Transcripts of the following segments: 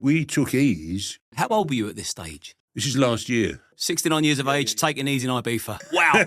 We took ease. How old were you at this stage? This is last year. 69 years of age, taking easy in Ibiza. Wow.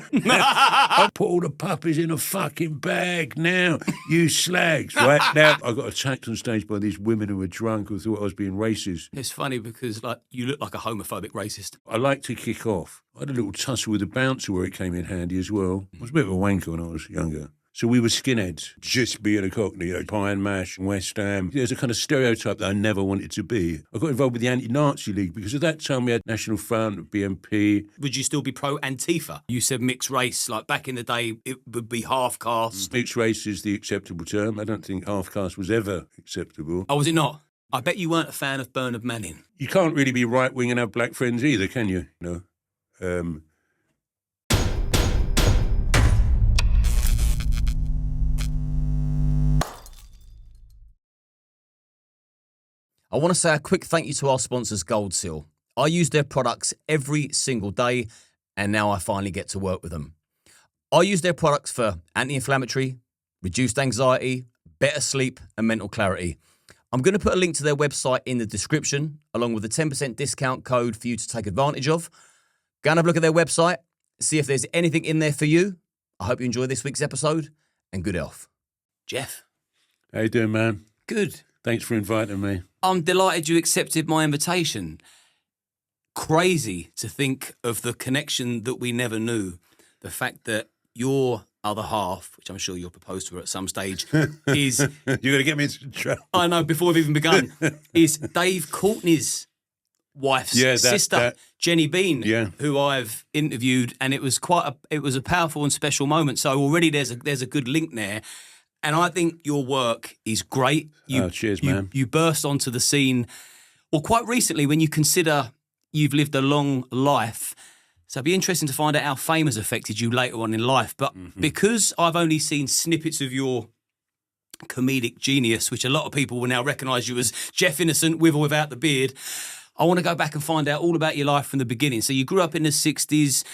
I'll put all the puppies in a fucking bag now, you slags. Right now, I got attacked on stage by these women who were drunk who thought I was being racist. It's funny because you look like a homophobic racist. I like to kick off. I had a little tussle with the bouncer where it came in handy as well. I was a bit of a wanker when I was younger. So we were skinheads, just being a cockney, pie and mash and West Ham. There's a kind of stereotype that I never wanted to be. I got involved with the Anti-Nazi League because at that time we had National Front, BNP. Would you still be pro-Antifa? You said mixed race, like back in the day it would be half-caste. Mixed race is the acceptable term. I don't think half-caste was ever acceptable. Oh, was it not? I bet you weren't a fan of Bernard Manning. You can't really be right-wing and have black friends either, can you? No. I want to say a quick thank you to our sponsors, Gold Seal. I use their products every single day, and now I finally get to work with them. I use their products for anti-inflammatory, reduced anxiety, better sleep, and mental clarity. I'm going to put a link to their website in the description, along with a 10% discount code for you to take advantage of. Go and have a look at their website, see if there's anything in there for you. I hope you enjoy this week's episode, and good health. Jeff. How you doing, man? Good. Thanks for inviting me. I'm delighted you accepted my invitation. Crazy to think of the connection that we never knew. The fact that your other half, which I'm sure you'll propose to her at some stage, is... You're going to get me into trouble. I know, before we've even begun, is Dave Courtney's wife's sister, Jenny Bean, who I've interviewed, and it was a powerful and special moment. So already there's a good link there. And I think your work is great. Cheers, man. You burst onto the scene, well, quite recently when you consider you've lived a long life. So it'd be interesting to find out how fame has affected you later on in life. But because I've only seen snippets of your comedic genius, which a lot of people will now recognise you as Jeff Innocent with or without the beard, I want to go back and find out all about your life from the beginning. So you grew up in the 60s,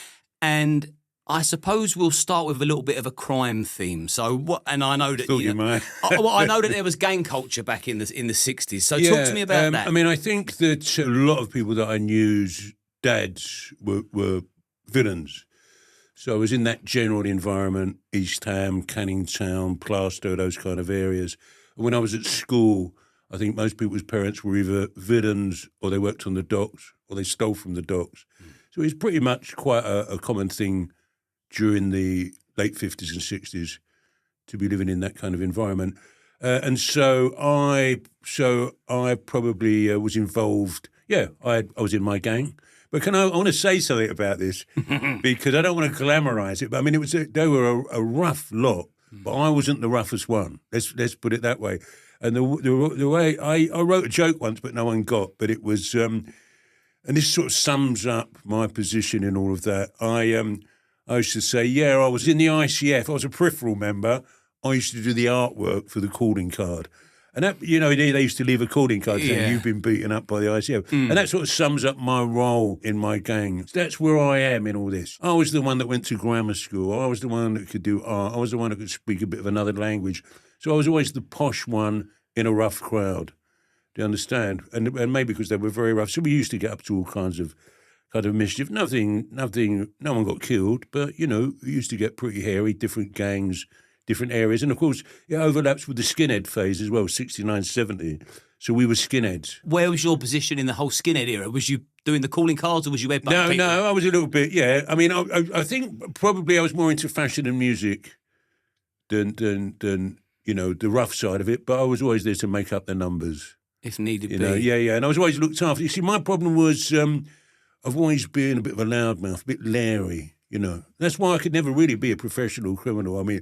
and I suppose we'll start with a little bit of a crime theme. So what? And I know that you might. I know that there was gang culture back in the 60s. So talk to me about that. I mean, I think that a lot of people that I knew's dads were villains. So I was in that general environment: East Ham, Canning Town, Plaistow, those kind of areas. And when I was at school, I think most people's parents were either villains or they worked on the docks or they stole from the docks. So it was pretty much quite a common thing during the late 50s and 60s to be living in that kind of environment. And so I probably was involved. Yeah, I was in my gang. But I want to say something about this because I don't want to glamorize it. But I mean, they were a rough lot, but I wasn't the roughest one. Let's put it that way. And the way I wrote a joke once, but no one got. But it was, and this sort of sums up my position in all of that. I used to say, I was in the ICF. I was a peripheral member. I used to do the artwork for the calling card. And that, they used to leave a calling card saying, you've been beaten up by the ICF. And that sort of sums up my role in my gang. That's where I am in all this. I was the one that went to grammar school. I was the one that could do art. I was the one that could speak a bit of another language. So I was always the posh one in a rough crowd. Do you understand? And maybe because they were very rough. So we used to get up to all kinds of mischief. Nothing, no one got killed, but, it used to get pretty hairy, different gangs, different areas. And, of course, it overlaps with the skinhead phase as well, 69, 70. So we were skinheads. Where was your position in the whole skinhead era? Was you doing the calling cards or was you headbutting people? No, I was a little bit, I mean, I think probably I was more into fashion and music than the rough side of it, but I was always there to make up the numbers. If needed be. Yeah. And I was always looked after. You see, my problem was... I've always been a bit of a loudmouth, a bit leery, That's why I could never really be a professional criminal. I mean,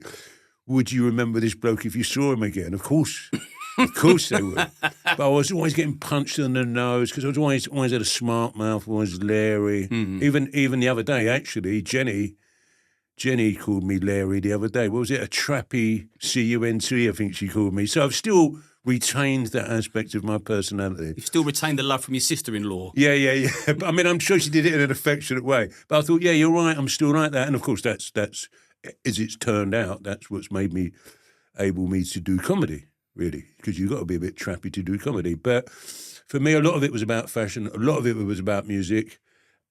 would you remember this bloke if you saw him again? Of course. Of course they would. But I was always getting punched in the nose because I was always had a smart mouth, always leery. Mm-hmm. Even the other day, actually, Jenny called me leery the other day. What was it? A trappy C-U-N-T, I think she called me. So I've still retained that aspect of my personality. You've still retained the love from your sister-in-law. Yeah. But I mean, I'm sure she did it in an affectionate way. But I thought, you're right, I'm still like that. And of course, that's as it's turned out, that's what's made me able to do comedy, really, because you've got to be a bit trappy to do comedy. But for me, a lot of it was about fashion. A lot of it was about music.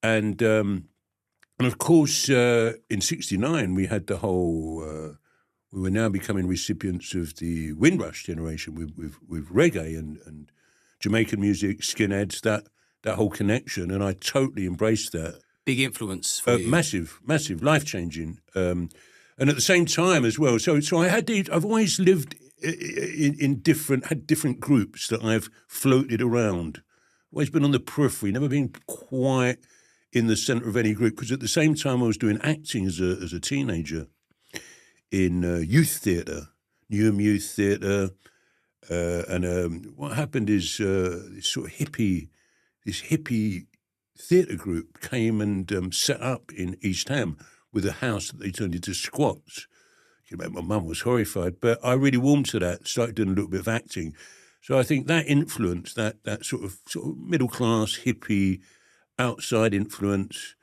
And of course, in '69, we had the whole... we were now becoming recipients of the Windrush generation with reggae and Jamaican music, skinheads, that whole connection. And I totally embraced that. Big influence for you. Massive, life-changing. And at the same time as well, so I've always lived had different groups that I've floated around. Always been on the periphery, never been quite in the centre of any group, because at the same time I was doing acting as a teenager in youth theatre, Newham Youth Theatre, and what happened is this sort of hippie theatre group came and set up in East Ham with a house that they turned into squats. My mum was horrified, but I really warmed to that, started doing a little bit of acting. So I think that influence, that sort of middle-class, hippie, outside influence,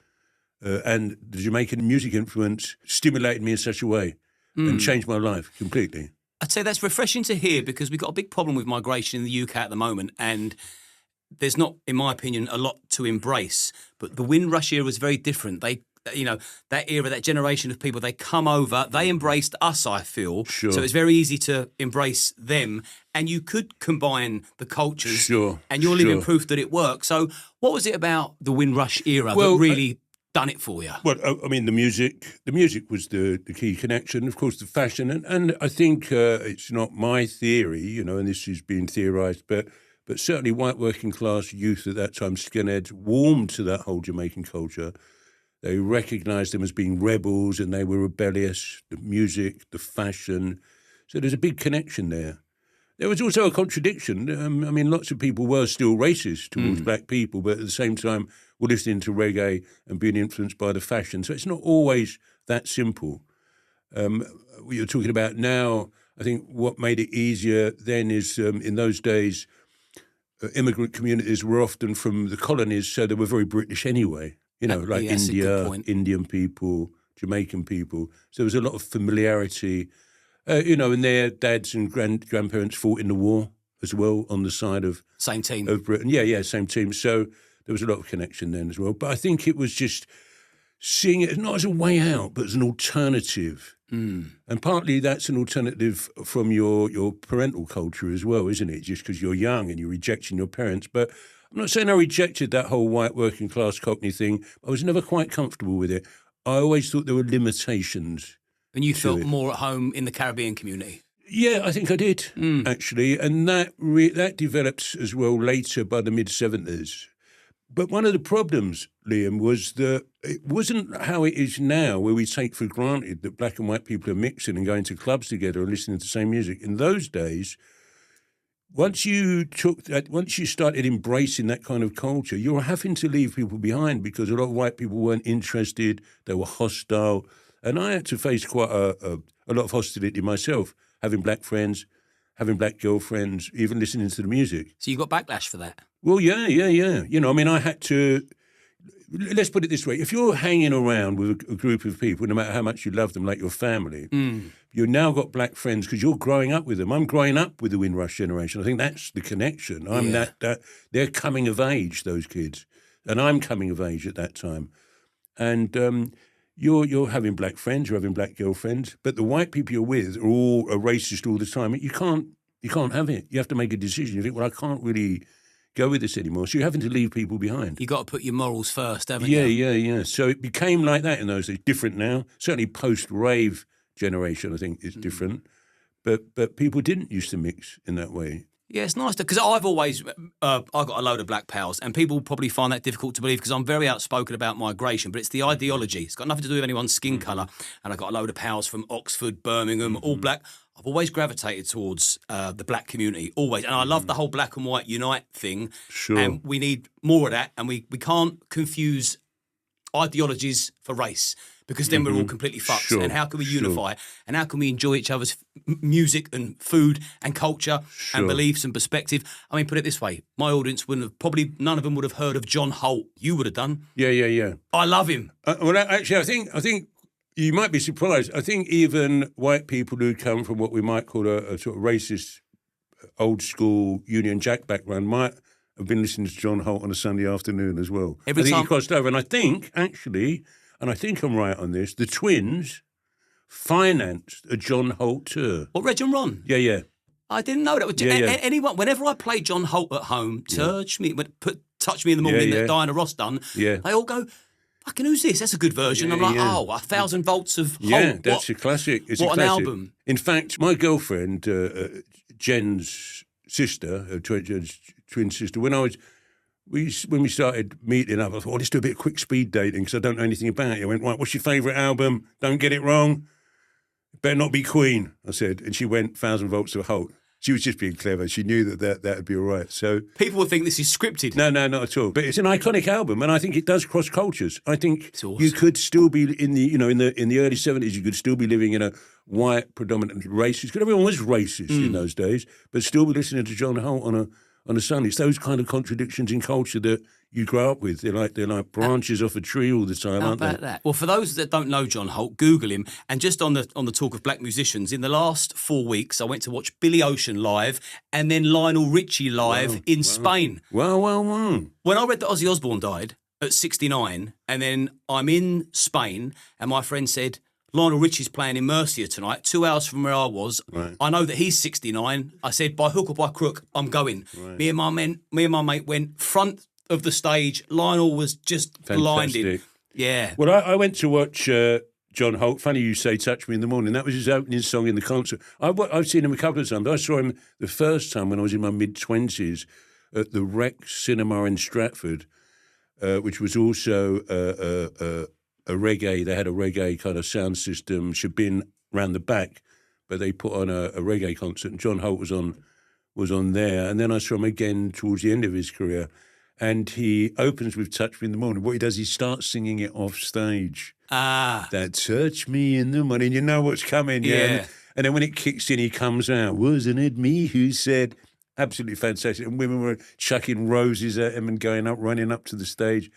and the Jamaican music influence stimulated me in such a way and changed my life completely. I'd say that's refreshing to hear, because we've got a big problem with migration in the UK at the moment, and there's not, in my opinion, a lot to embrace. But the Windrush era was very different. They, that era, that generation of people, they come over, they embraced us, I feel. Sure. So it's very easy to embrace them, and you could combine the cultures. Sure. And you're living proof that it works. So what was it about the Windrush era that really done it for you? Well, I mean, the music was the key connection, of course, the fashion. And I think it's not my theory, and this is being theorised, but certainly white working class youth at that time, skinheads, warmed to that whole Jamaican culture. They recognised them as being rebels, and they were rebellious, the music, the fashion. So there's a big connection there. There was also a contradiction. I mean, lots of people were still racist towards black people, but at the same time were listening to reggae and being influenced by the fashion. So it's not always that simple. What you're talking about now, I think what made it easier then is in those days, immigrant communities were often from the colonies, so they were very British anyway. Like India, Indian people, Jamaican people. So there was a lot of familiarity. And their dads and grandparents fought in the war as well on the side of... Same team. Of Britain. Yeah, same team. So there was a lot of connection then as well. But I think it was just seeing it not as a way out, but as an alternative. And partly that's an alternative from your parental culture as well, isn't it? Just because you're young and you're rejecting your parents. But I'm not saying I rejected that whole white working class Cockney thing. I was never quite comfortable with it. I always thought there were limitations. And you felt more at home in the Caribbean community? Yeah, I think I did, actually. And that developed as well later by the mid-'70s. But one of the problems, Liam, was that it wasn't how it is now, where we take for granted that black and white people are mixing and going to clubs together and listening to the same music. In those days, once you started embracing that kind of culture, you were having to leave people behind, because a lot of white people weren't interested, they were hostile. And I had to face quite a lot of hostility myself, having black friends, having black girlfriends, even listening to the music. So you got backlash for that? Well, yeah. I had to... Let's put it this way. If you're hanging around with a group of people, no matter how much you love them, like your family, you've now got black friends because you're growing up with them. I'm growing up with the Windrush generation. I think that's the connection. They're coming of age, those kids, and I'm coming of age at that time. And you're having black friends, you're having black girlfriends, but the white people you're with are racist all the time. You can't have it. You have to make a decision. You think, well, I can't really go with this anymore. So you're having to leave people behind. You got to put your morals first, haven't you? Yeah. So it became like that in those days. Different now. Certainly post-rave generation, I think, is different. But people didn't used to mix in that way. Yeah, it's nice because I've always I've got a load of black pals, and people probably find that difficult to believe because I'm very outspoken about migration, but it's the ideology. It's got nothing to do with anyone's skin colour. And I've got a load of pals from Oxford, Birmingham, all black. I've always gravitated towards the black community, always. And I love the whole black and white unite thing. Sure. And we need more of that, and we can't confuse ideologies for race, because then we're all completely fucked. Sure. And how can we unify? And how can we enjoy each other's music and food and culture and beliefs and perspective? I mean, put it this way, my audience wouldn't have, probably none of them would have heard of John Holt. You would have done. Yeah. I love him. Well, actually, I think you might be surprised. I think even white people who come from what we might call a sort of racist, old school Union Jack background might I've been listening to John Holt on a Sunday afternoon as well. Every I think time- he crossed over. And I think, actually, and I think I'm right on this, the Twins financed a John Holt tour. What, Reg and Ron? Yeah. I didn't know that. Anyone, whenever I play John Holt at home, touch me in the morning that Diana Ross done, they all go, fucking who's this? That's a good version. I'm like, 1,000 volts of Holt. Yeah, that's a classic. It's what a classic. an album. In fact, my girlfriend, Jen's sister, Jen's twin sister, when we started meeting up, I thought, let's do a bit of quick speed dating because I don't know anything about it. I went, right, what's your favourite album? Don't get it wrong. Better not be Queen, I said. And she went 1,000 volts of Holt. She was just being clever. She knew that would be all right. So people would think this is scripted. No, not at all. But it's an iconic album, and I think it does cross cultures. I think awesome. You could still be in the early 70s. You could still be living in a white, predominantly racist. Because everyone was racist in those days, but still be listening to John Holt on a Sunday. It's those kind of contradictions in culture that you grow up with. They're like branches off a tree all the time, How aren't about they? that? Well, for those that don't know John Holt, Google him. And just on the talk of black musicians, in the last 4 weeks, I went to watch Billy Ocean live and then Lionel Richie live in Spain. Wow. When I read that Ozzy Osbourne died at 69, and then I'm in Spain, and my friend said, Lionel Richie's playing in Murcia tonight, 2 hours from where I was. Right. I know that he's 69. I said, by hook or by crook, I'm going. Right. Me and my mate went front of the stage. Lionel was just blinded. Fantastic. Yeah. Well, I went to watch John Holt. Funny you say "Touch Me in the Morning." That was his opening song in the concert. I've seen him a couple of times. I saw him the first time when I was in my mid-20s at the Rex Cinema in Stratford, which was also a reggae. They had a reggae kind of sound system. Shabin round the back, but they put on a reggae concert, and John Holt was on there. And then I saw him again towards the end of his career. And he opens with Touch Me in the Morning. What he does, he starts singing it off stage. That touch me in the morning. You know what's coming, yeah. And then when it kicks in, he comes out. Wasn't it me who said? Absolutely fantastic. And women were chucking roses at him and running up to the stage.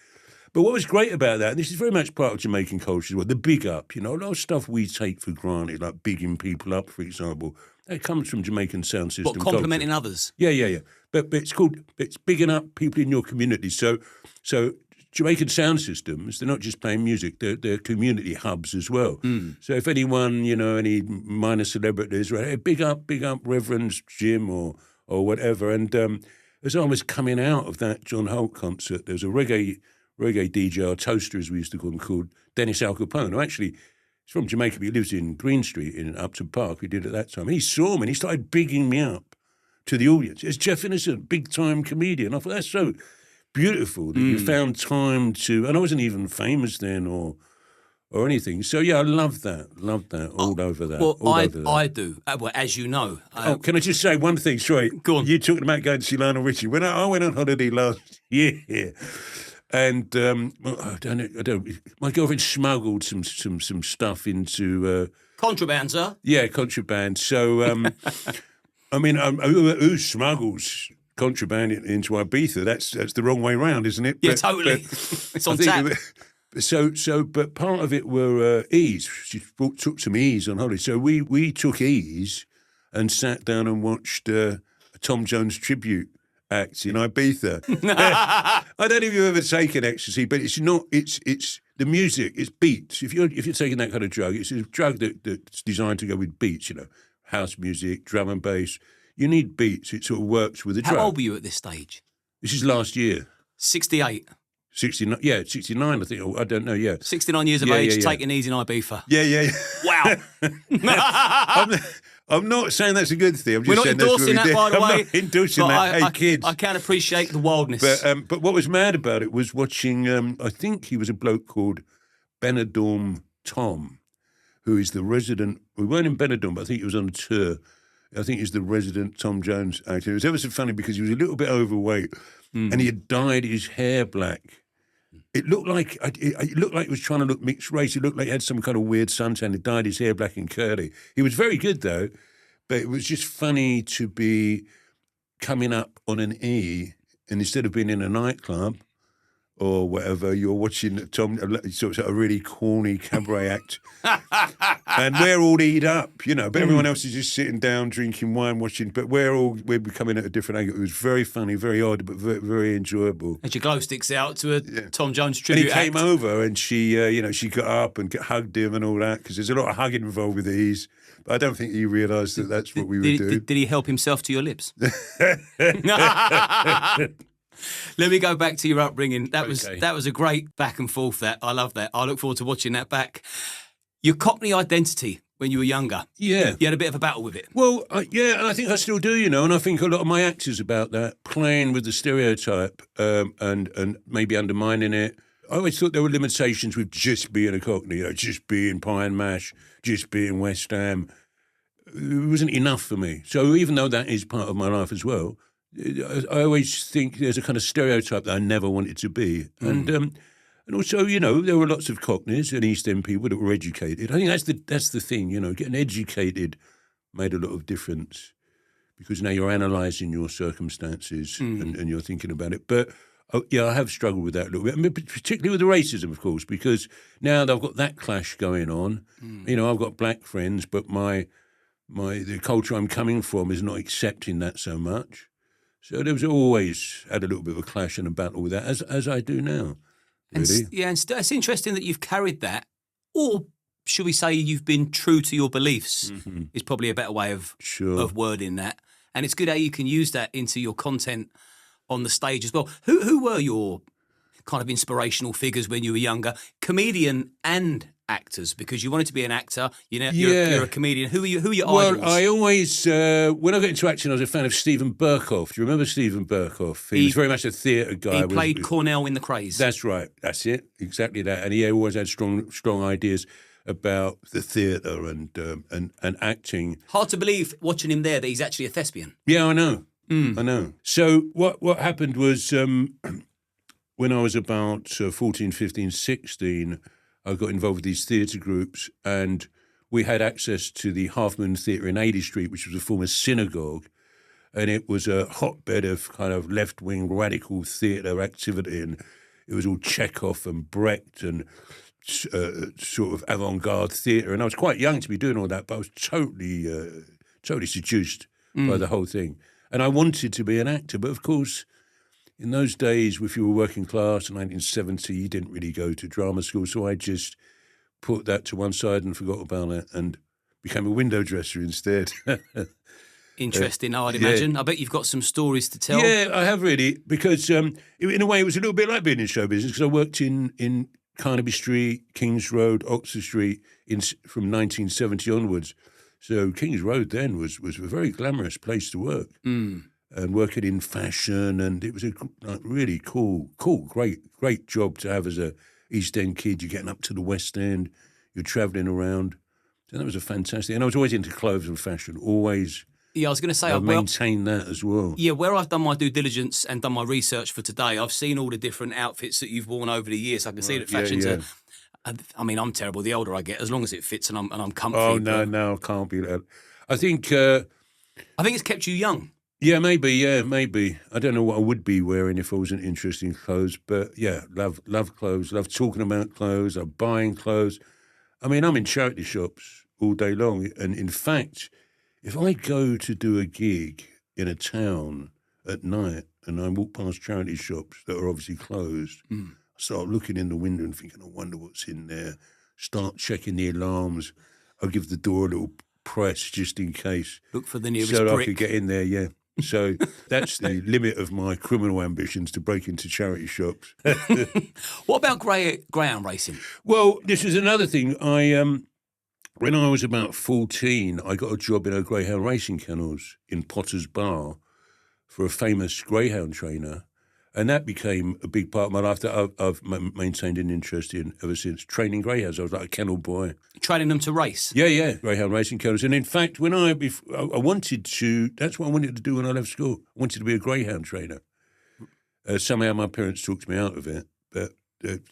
But what was great about that, and this is very much part of Jamaican culture as well, the big up. You know, a lot of stuff we take for granted, like bigging people up, for example, that comes from Jamaican sound system What, complimenting culture. others? Yeah. But it's bigging up people in your community. So Jamaican sound systems, they're not just playing music, they're community hubs as well. So if anyone, any minor celebrities, right, hey, big up Reverend Jim or whatever. And as I was coming out of that John Holt concert, there was a reggae DJ, or toaster as we used to call him, called Dennis Al Capone, who actually is from Jamaica, but he lives in Green Street in Upton Park. We did at that time. And he saw me and he started bigging me up to the audience. It's Jeff Innocent, big-time comedian. I thought, that's so beautiful that you found time to... And I wasn't even famous then or anything. So, yeah, I love that. All over that. Well, all over that. I do. Well, as you know. Can I just say one thing? Sorry. Go on. You talking about going to see Lionel Richie. When I went on holiday last year... And I don't. My girlfriend smuggled some stuff into Contraband, sir. Yeah, contraband. So I mean, who smuggles contraband into Ibiza? That's the wrong way round, isn't it? Yeah, totally. It's on tap. But part of it were Ease. She took some Ease on holiday. So we took Ease and sat down and watched a Tom Jones tribute act in Ibiza. I don't know if you've ever taken ecstasy, but it's not. It's the music. It's beats. If you're taking that kind of drug, it's a drug that's designed to go with beats. House music, drum and bass. You need beats. It sort of works with the drug. How old were you at this stage? This is last year. 68. 69. Yeah, 69. I think. I don't know. Yeah. 69 years of age, taking easy in Ibiza. Yeah. Wow. I'm not saying that's a good thing. I'm just We're not saying that's endorsing what we that, by the did. way. I'm not endorsing that. Hey, kids. I can appreciate the wildness. But what was mad about it was watching, I think he was a bloke called Benidorm Tom, who is the resident, we weren't in Benidorm, but I think he was on a tour. I think he's the resident Tom Jones actor. It was ever so funny because he was a little bit overweight and he had dyed his hair black. It looked like he was trying to look mixed race. It looked like he had some kind of weird suntan. He dyed his hair black and curly. He was very good, though, but it was just funny to be coming up on an E, and instead of being in a nightclub or whatever, you're watching sort of a really corny cabaret act, and we're all eat up, but everyone else is just sitting down, drinking wine, watching, but we're coming at a different angle. It was very funny, very odd, but very, very enjoyable. And your glow sticks out to a Tom Jones And tribute he came act. over and she, she got up and hugged him and all that, because there's a lot of hugging involved with these. But I don't think he realised that that's what we would do. Did he help himself to your lips? Let me go back to your upbringing. That was a great back and forth. I love that. I look forward to watching that back. Your Cockney identity when you were younger. Yeah. You had a bit of a battle with it. Well, and I think I still do, and I think a lot of my act is about that, playing with the stereotype and maybe undermining it. I always thought there were limitations with just being a Cockney, just being Pie and Mash, just being West Ham. It wasn't enough for me. So even though that is part of my life as well, I always think there's a kind of stereotype that I never wanted to be. And also, there were lots of Cockneys and East End people that were educated. I think that's the thing, getting educated made a lot of difference, because now you're analysing your circumstances and you're thinking about it. But I have struggled with that a little bit, particularly with the racism, of course, because now I've got that clash going on. I've got black friends, but the culture I'm coming from is not accepting that so much. So there was always had a little bit of a clash and a battle with that, as I do now. Really. And it's interesting that you've carried that, or should we say you've been true to your beliefs, is probably a better way of wording that. And it's good how you can use that into your content on the stage as well. Who were your kind of inspirational figures when you were younger, comedian and actors? Because you wanted to be an actor, you're a comedian. Who are your idols? Well, I always, when I got into acting, I was a fan of Stephen Burkoff. Do you remember Stephen Burkoff? He was very much a theatre guy. He played Cornell in The Craze. That's right. That's it. Exactly that. And he always had strong ideas about the theatre and acting. Hard to believe, watching him there, that he's actually a thespian. Yeah, I know. I know. So what happened was when I was about 14, 15, 16, I got involved with these theatre groups, and we had access to the Half Moon Theatre in 80 Street, which was a former synagogue, and it was a hotbed of kind of left-wing radical theatre activity, and it was all Chekhov and Brecht and sort of avant-garde theatre, and I was quite young to be doing all that, but I was totally seduced by the whole thing. And I wanted to be an actor, but of course, in those days, if you were working class in 1970, you didn't really go to drama school, so I just put that to one side and forgot about it and became a window dresser instead. Interesting, I'd imagine. I bet you've got some stories to tell. Yeah, I have really, because in a way it was a little bit like being in show business, because I worked in Carnaby Street, Kings Road, Oxford Street from 1970 onwards. So Kings Road then was a very glamorous place to work. And working in fashion, and it was a really cool, great job to have as a East End kid. You're getting up to the West End, you're travelling around. So that was a fantastic, and I was always into clothes and fashion, always. Yeah, I was going to say, I've maintained that as well. Yeah, where I've done my due diligence and done my research for today, I've seen all the different outfits that you've worn over the years. I can see that fashion's I mean, I'm terrible. The older I get, as long as it fits and I'm comfy. Oh no, I can't be that. I think it's kept you young. Yeah, maybe. I don't know what I would be wearing if I wasn't interested in clothes, but yeah, love clothes, love talking about clothes, love buying clothes. I mean, I'm in charity shops all day long, and in fact, if I go to do a gig in a town at night and I walk past charity shops that are obviously closed, I start looking in the window and thinking, I wonder what's in there, start checking the alarms, I'll give the door a little press just in case. Look for the nearest so brick. I could get in there, yeah. So that's the limit of my criminal ambitions, to break into charity shops. What about greyhound racing? Well, this is another thing. When I was about 14, I got a job in a greyhound racing kennels in Potter's Bar for a famous greyhound trainer. And that became a big part of my life that I've maintained an interest in ever since, training greyhounds. I was like a kennel boy. Training them to race? Yeah, greyhound racing kennels. And in fact, when I wanted to, that's what I wanted to do when I left school. I wanted to be a greyhound trainer. Somehow my parents talked me out of it, but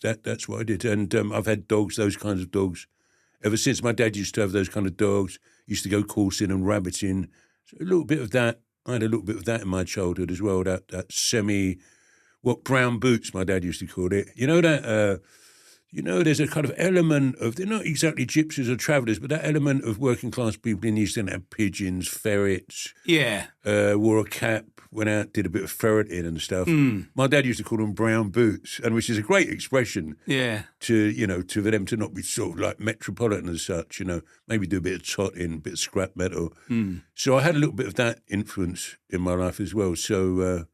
that's what I did. And I've had dogs, those kinds of dogs, ever since. My dad used to have those kind of dogs, used to go coursing and rabbiting. So a little bit of that. I had a little bit of that in my childhood as well, that what brown boots, my dad used to call it. You know that, there's a kind of element of, they're not exactly gypsies or travellers, but that element of working class people in the East End had pigeons, ferrets, Yeah. wore a cap, went out, did a bit of ferreting and stuff. My dad used to call them brown boots, and which is a great expression Yeah. for them to not be sort of like metropolitan as such, maybe do a bit of totting, a bit of scrap metal. So I had a little bit of that influence in my life as well. So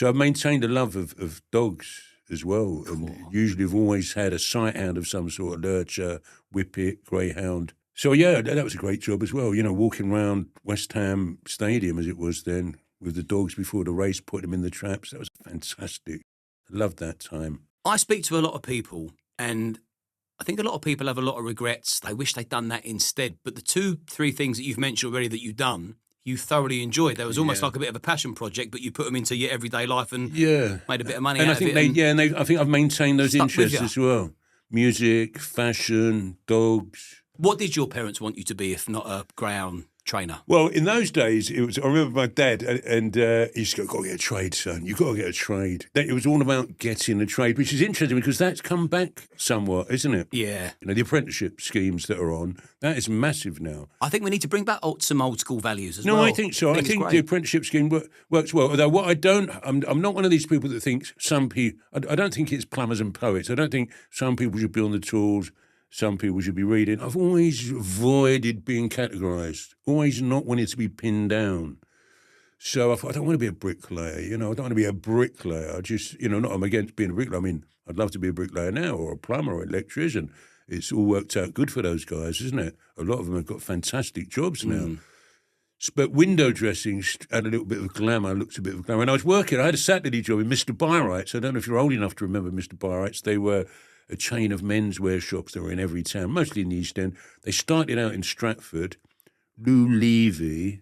I've maintained a love of dogs as well, and usually have always had a sight hound of some sort, a lurcher, whippet, greyhound. So yeah, that was a great job as well, walking around West Ham Stadium as it was then with the dogs before the race, putting them in the traps. That was fantastic. I loved that time. I speak to a lot of people, and I think a lot of people have a lot of regrets. They wish they'd done that instead. But the 2-3 things that you've mentioned already that you've done, you thoroughly enjoyed. There was almost like a bit of a passion project, but you put them into your everyday life and made a bit of money out of it. I think I've maintained those Stuck with interests you. as well. Music, fashion, dogs. What did your parents want you to be if not a greyhound trainer? Well, in those days, I remember my dad, and he used to go, "Got to get a trade, son. You've got to get a trade." It was all about getting a trade, which is interesting because that's come back somewhat, isn't it? Yeah. The apprenticeship schemes that are on, that is massive now. I think we need to bring back some old school values as well. No, I think so. I think the apprenticeship scheme works well. Although what I don't, I'm not one of these people that thinks some people, I don't think it's plumbers and poets. I don't think some people should be on the tools, some people should be reading. I've always avoided being categorised, always not wanted to be pinned down. So I thought, I don't want to be a bricklayer, I don't want to be a bricklayer. I just, I'm against being a bricklayer. I mean, I'd love to be a bricklayer now, or a plumber, or an electrician. It's all worked out good for those guys, isn't it? A lot of them have got fantastic jobs now. But window dressing had a little bit of glamour, looked a bit of glamour. And I was working, I had a Saturday job in Mr. Byrights. I don't know if you're old enough to remember Mr. Byrights. They were a chain of menswear shops that were in every town, mostly in the East End. They started out in Stratford. Lou Levy,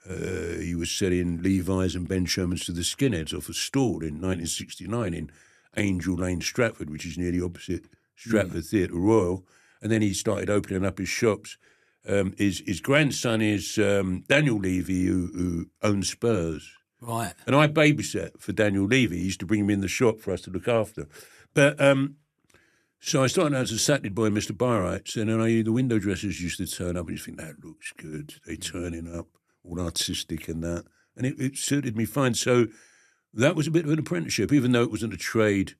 he was selling Levi's and Ben Shermans to the Skinheads off a stall in 1969 in Angel Lane, Stratford, which is nearly opposite Stratford Theatre Royal. And then he started opening up his shops. His grandson is Daniel Levy, who owns Spurs. Right. And I babysat for Daniel Levy. He used to bring him in the shop for us to look after. But so I started out as a Saturday boy in Mr. Byrights, and then the window dressers used to turn up, and you think, that looks good. They turning up, all artistic and that. And it suited me fine. So that was a bit of an apprenticeship, even though it wasn't a trade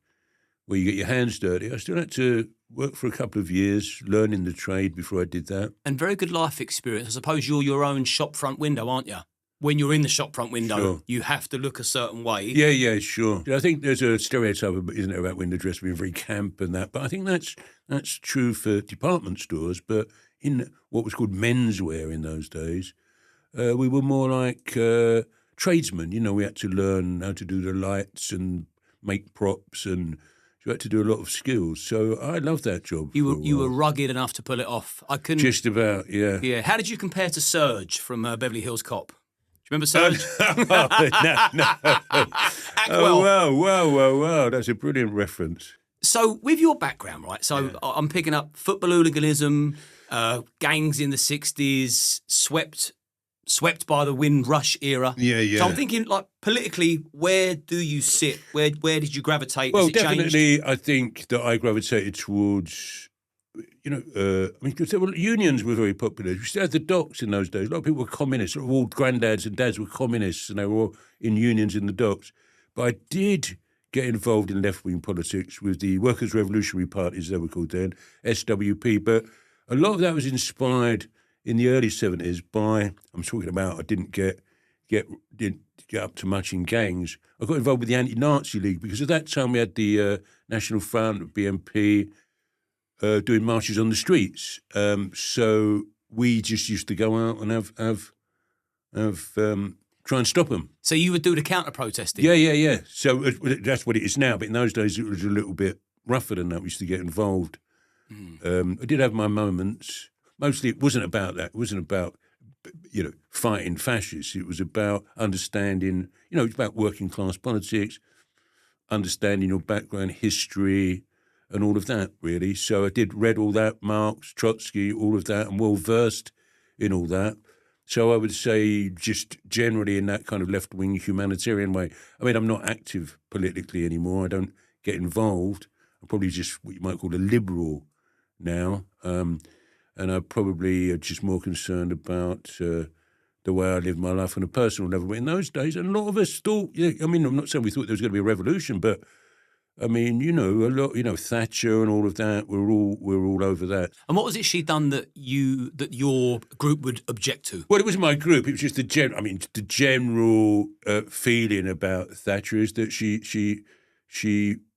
where you get your hands dirty. I still had to work for a couple of years, learning the trade before I did that. And very good life experience. I suppose you're your own shop front window, aren't you? When you're in the shop front window, you have to look a certain way. Yeah, sure. I think there's a stereotype, isn't there, about window dressing being very camp and that. But I think that's true for department stores. But in what was called menswear in those days, we were more like tradesmen. We had to learn how to do the lights and make props, and you had to do a lot of skills. So I loved that job. You were rugged enough to pull it off. I couldn't. Just about, yeah. Yeah. How did you compare to Serge from Beverly Hills Cop? Do you remember Serge? No. Oh, wow. That's a brilliant reference. So with your background, right? So I'm picking up football hooliganism, gangs in the 60s, swept by the Windrush era. Yeah. So I'm thinking, like, politically, where do you sit? Where did you gravitate? Well, Has it definitely, changed? I think that I gravitated towards, because unions were very popular. You still had the docks in those days. A lot of people were communists. All granddads and dads were communists, and they were all in unions in the docks. But I did get involved in left-wing politics with the Workers' Revolutionary Party, as they were called then, SWP. But a lot of that was inspired in the early 70s by, I'm talking about, I didn't get up to much in gangs. I got involved with the Anti-Nazi League because at that time we had the National Front, BNP, doing marches on the streets. So we just used to go out and try and stop them. So you would do the counter-protesting? Yeah. So that's what it is now. But in those days, it was a little bit rougher than that. We used to get involved. I did have my moments. Mostly it wasn't about that. It wasn't about, fighting fascists. It was about understanding, it's about working class politics, understanding your background, history, and all of that, really. So I read all that, Marx, Trotsky, all of that. I'm well versed in all that. So I would say just generally in that kind of left-wing humanitarian way. I mean, I'm not active politically anymore. I don't get involved. I'm probably just what you might call a liberal now. And I probably are just more concerned about the way I live my life on a personal level. But in those days, and a lot of us thought, I mean, I'm not saying we thought there was going to be a revolution, but I mean, a lot, Thatcher and all of that, we're all over that. And what was it she'd done that your group would object to? Well, it wasn't my group. It was just the general feeling about Thatcher is that she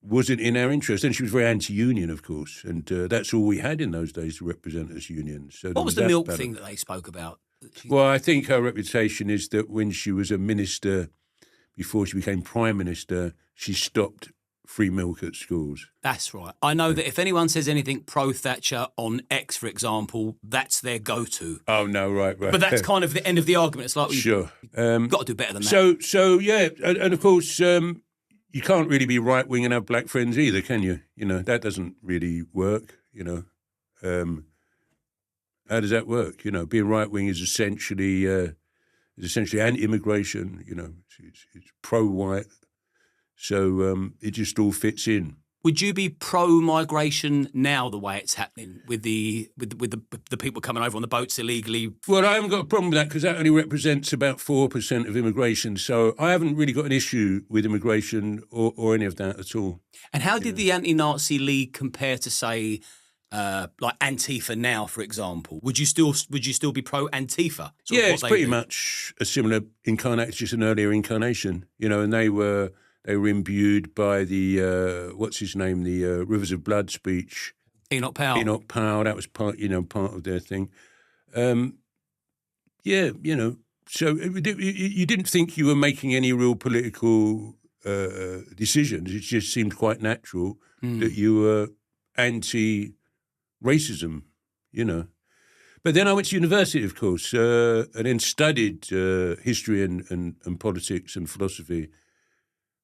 wasn't in our interest, and she was very anti-union, of course, and that's all we had in those days to represent as unions. So what was the milk thing that they spoke about? Well, I think her reputation is that when she was a minister, before she became prime minister, she stopped free milk at schools. That's right. I know that if anyone says anything pro-Thatcher on X, for example, that's their go-to. Oh, no, right. But that's kind of the end of the argument. It's like, sure. You've got to do better than that. So yeah, and of course, you can't really be right-wing and have black friends either, can you? That doesn't really work, How does that work? Being right-wing is essentially anti-immigration, it's pro-white. So it just all fits in. Would you be pro-migration now, the way it's happening with the people coming over on the boats illegally? Well, I haven't got a problem with that because that only represents about 4% of immigration. So I haven't really got an issue with immigration or any of that at all. And how did the Anti-Nazi League compare to, say, like Antifa now, for example? Would you still be pro-Antifa? Yeah, it's pretty much a similar incarnation, just an earlier incarnation, and they were imbued by the what's his name, the Rivers of Blood speech. Enoch Powell. That was part of their thing. So you didn't think you were making any real political decisions. It just seemed quite natural that you were anti-racism, But then I went to university, of course, and then studied history and politics and philosophy.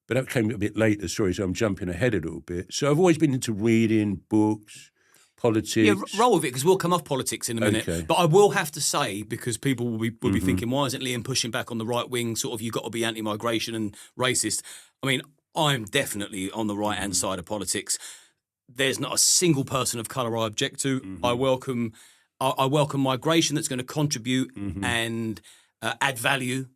But that came a bit later, sorry, so I'm jumping ahead a little bit. So I've always been into reading books, politics. Yeah, roll with it, because we'll come off politics in a minute. Okay. But I will have to say, because people will be thinking, why isn't Liam pushing back on the right wing, sort of, you've got to be anti-migration and racist? I mean, I'm definitely on the right-hand side of politics. There's not a single person of colour I object to. I welcome migration that's going to contribute and add value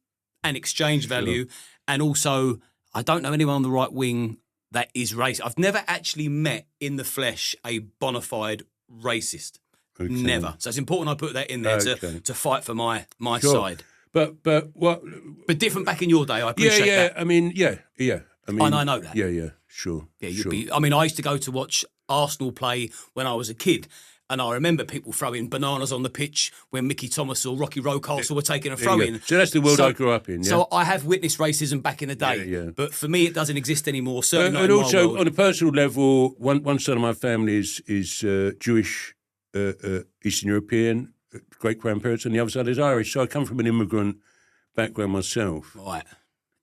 and exchange value. And also, I don't know anyone on the right wing that is racist. I've never actually met in the flesh a bona fide racist. Okay. Never. So it's important I put that in there to fight for my side. But what? But different back in your day. I appreciate that. I mean, I know that. Yeah, sure. Yeah, I used to go to watch Arsenal play when I was a kid. And I remember people throwing bananas on the pitch when Mickey Thomas or Rocky Rocastle were taking a throw-in. So that's the world I grew up in, yeah? So I have witnessed racism back in the day. Yeah. But for me, it doesn't exist anymore, certainly not and in also, my world. On a personal level, one side of my family is Jewish, Eastern European, great-grandparents, and the other side is Irish. So I come from an immigrant background myself. Right.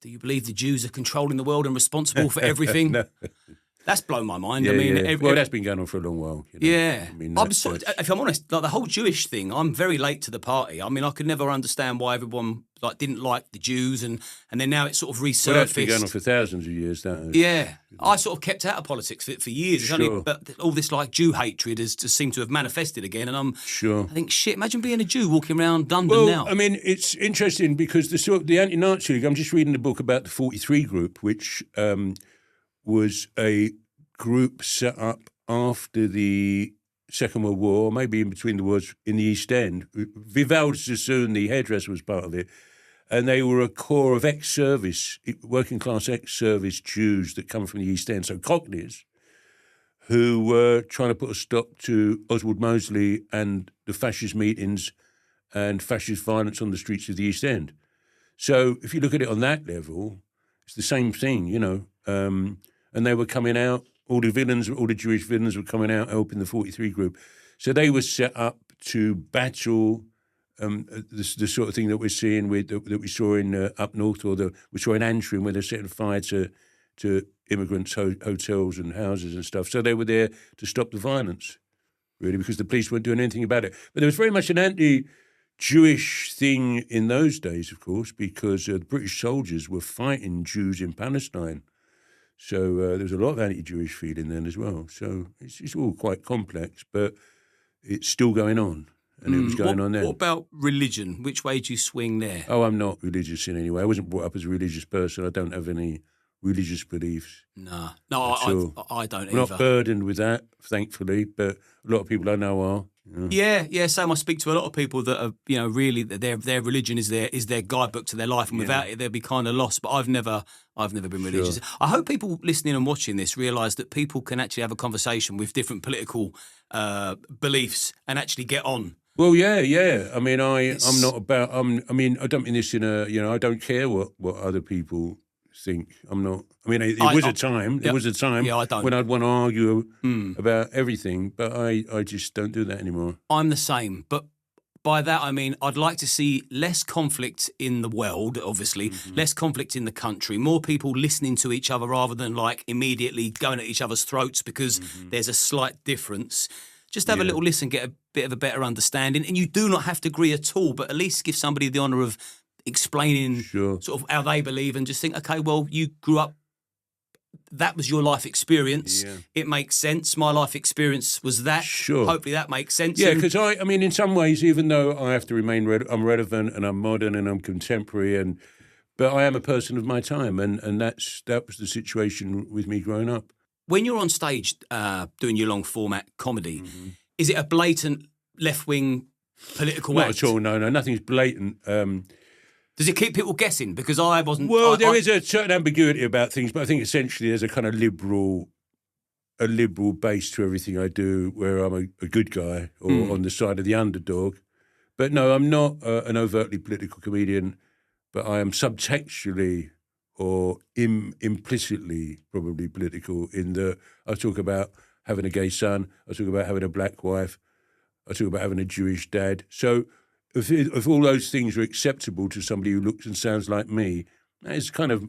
Do you believe the Jews are controlling the world and responsible for everything? No. That's blown my mind. Yeah, I mean, that's been going on for a long while. Yeah. I mean, if I'm honest, like the whole Jewish thing, I'm very late to the party. I mean, I could never understand why everyone didn't like the Jews, and then now it's sort of resurfaced. Well, that's been going on for thousands of years. Yeah. I sort of kept out of politics for years. Sure. But all this Jew hatred has just seemed to have manifested again, and I think, shit, imagine being a Jew walking around London now. I mean, it's interesting because the Anti-Nazi League, I'm just reading a book about the 43 group, which was a group set up after the Second World War, maybe in between the wars, in the East End. Vivaldi Sassoon, the hairdresser, was part of it. And they were a core of ex-service, working-class ex-service Jews that come from the East End, so Cockneys, who were trying to put a stop to Oswald Mosley and the fascist meetings and fascist violence on the streets of the East End. So if you look at it on that level, it's the same thing, and they were coming out. All the Jewish villains were coming out helping the 43 group. So they were set up to battle the sort of thing that we're seeing that we saw in up north, or we saw in Antrim, where they're setting fire to immigrants' hotels and houses and stuff. So they were there to stop the violence, really, because the police weren't doing anything about it. But there was very much an Jewish thing in those days, of course, because the British soldiers were fighting Jews in Palestine. So there was a lot of anti-Jewish feeling then as well. So it's all quite complex, but it's still going on. And it was going on then. What about religion? Which way do you swing there? Oh, I'm not religious in any way. I wasn't brought up as a religious person. I don't have any religious beliefs. No, I don't We're either. not burdened with that, thankfully, but a lot of people I know are. Yeah. Same. I speak to a lot of people that are, really their religion is their guidebook to their life, and without it, they'll be kind of lost. But I've never been religious. I hope people listening and watching this realise that people can actually have a conversation with different political beliefs and actually get on. Well, yeah. I mean, I'm not about. I mean, I don't mean this in a. I don't care what other people think. I'm not. I mean, it was a time. There was a time when I'd want to argue about everything, but I just don't do that anymore. I'm the same, but by that I mean I'd like to see less conflict in the world, obviously, less conflict in the country, more people listening to each other rather than like immediately going at each other's throats because there's a slight difference. Just have a little listen, get a bit of a better understanding, and you do not have to agree at all, but at least give somebody the honour of explaining sort of how they believe, and just think, okay, well, you grew up, that was your life experience. Yeah. It makes sense. My life experience was that. Sure. Hopefully that makes sense. Yeah, because I mean, in some ways, even though I have to remain, I'm relevant and I'm modern and I'm contemporary, but I am a person of my time, and that was the situation with me growing up. When you're on stage doing your long format comedy, is it a blatant left-wing political act? Not at all, no, nothing's blatant. Does it keep people guessing? Because I wasn't... Well, there is a certain ambiguity about things, but I think essentially there's a kind of liberal base to everything I do, where I'm a good guy or on the side of the underdog. But no, I'm not an overtly political comedian, but I am subtextually or implicitly probably political in that I talk about having a gay son, I talk about having a black wife, I talk about having a Jewish dad. So if all those things are acceptable to somebody who looks and sounds like me, that is kind of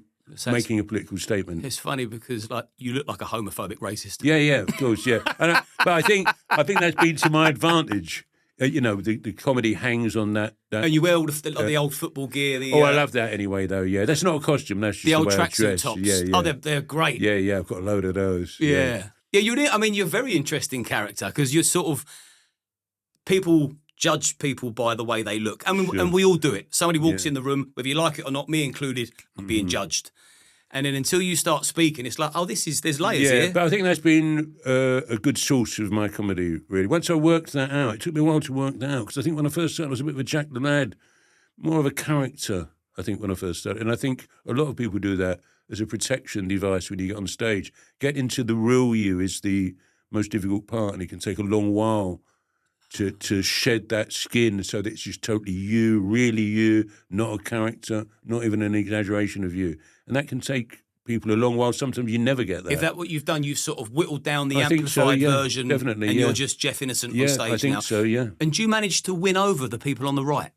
making a political statement. It's funny because you look like a homophobic racist. Yeah, of course, yeah. But I think that's been to my advantage. The comedy hangs on that. And you wear all the old football gear. I love that anyway, though. Yeah, that's not a costume. That's just the old way I dress. tracksuit tops. Yeah. Oh, they're great. Yeah. I've got a load of those. Yeah. You're a very interesting character because you're sort of people judge people by the way they look. I mean, and we all do it. Somebody walks in the room, whether you like it or not, me included, I'm being judged. And then until you start speaking, it's like, there's layers here. Yeah, but I think that's been a good source of my comedy, really. Once I worked that out, it took me a while to work that out, because I think when I first started, I was a bit of a Jack the Lad, more of a character, I think, when I first started. And I think a lot of people do that as a protection device when you get on stage. Getting to the real you is the most difficult part, and it can take a long while to shed that skin so that it's just totally you, really you, not a character, not even an exaggeration of you. And that can take people a long while. Sometimes you never get that. Is that what you've done? You've sort of whittled down the amplified version, definitely, and you're just Jeff Innocent on stage now. I think so, yeah. And do you manage to win over the people on the right?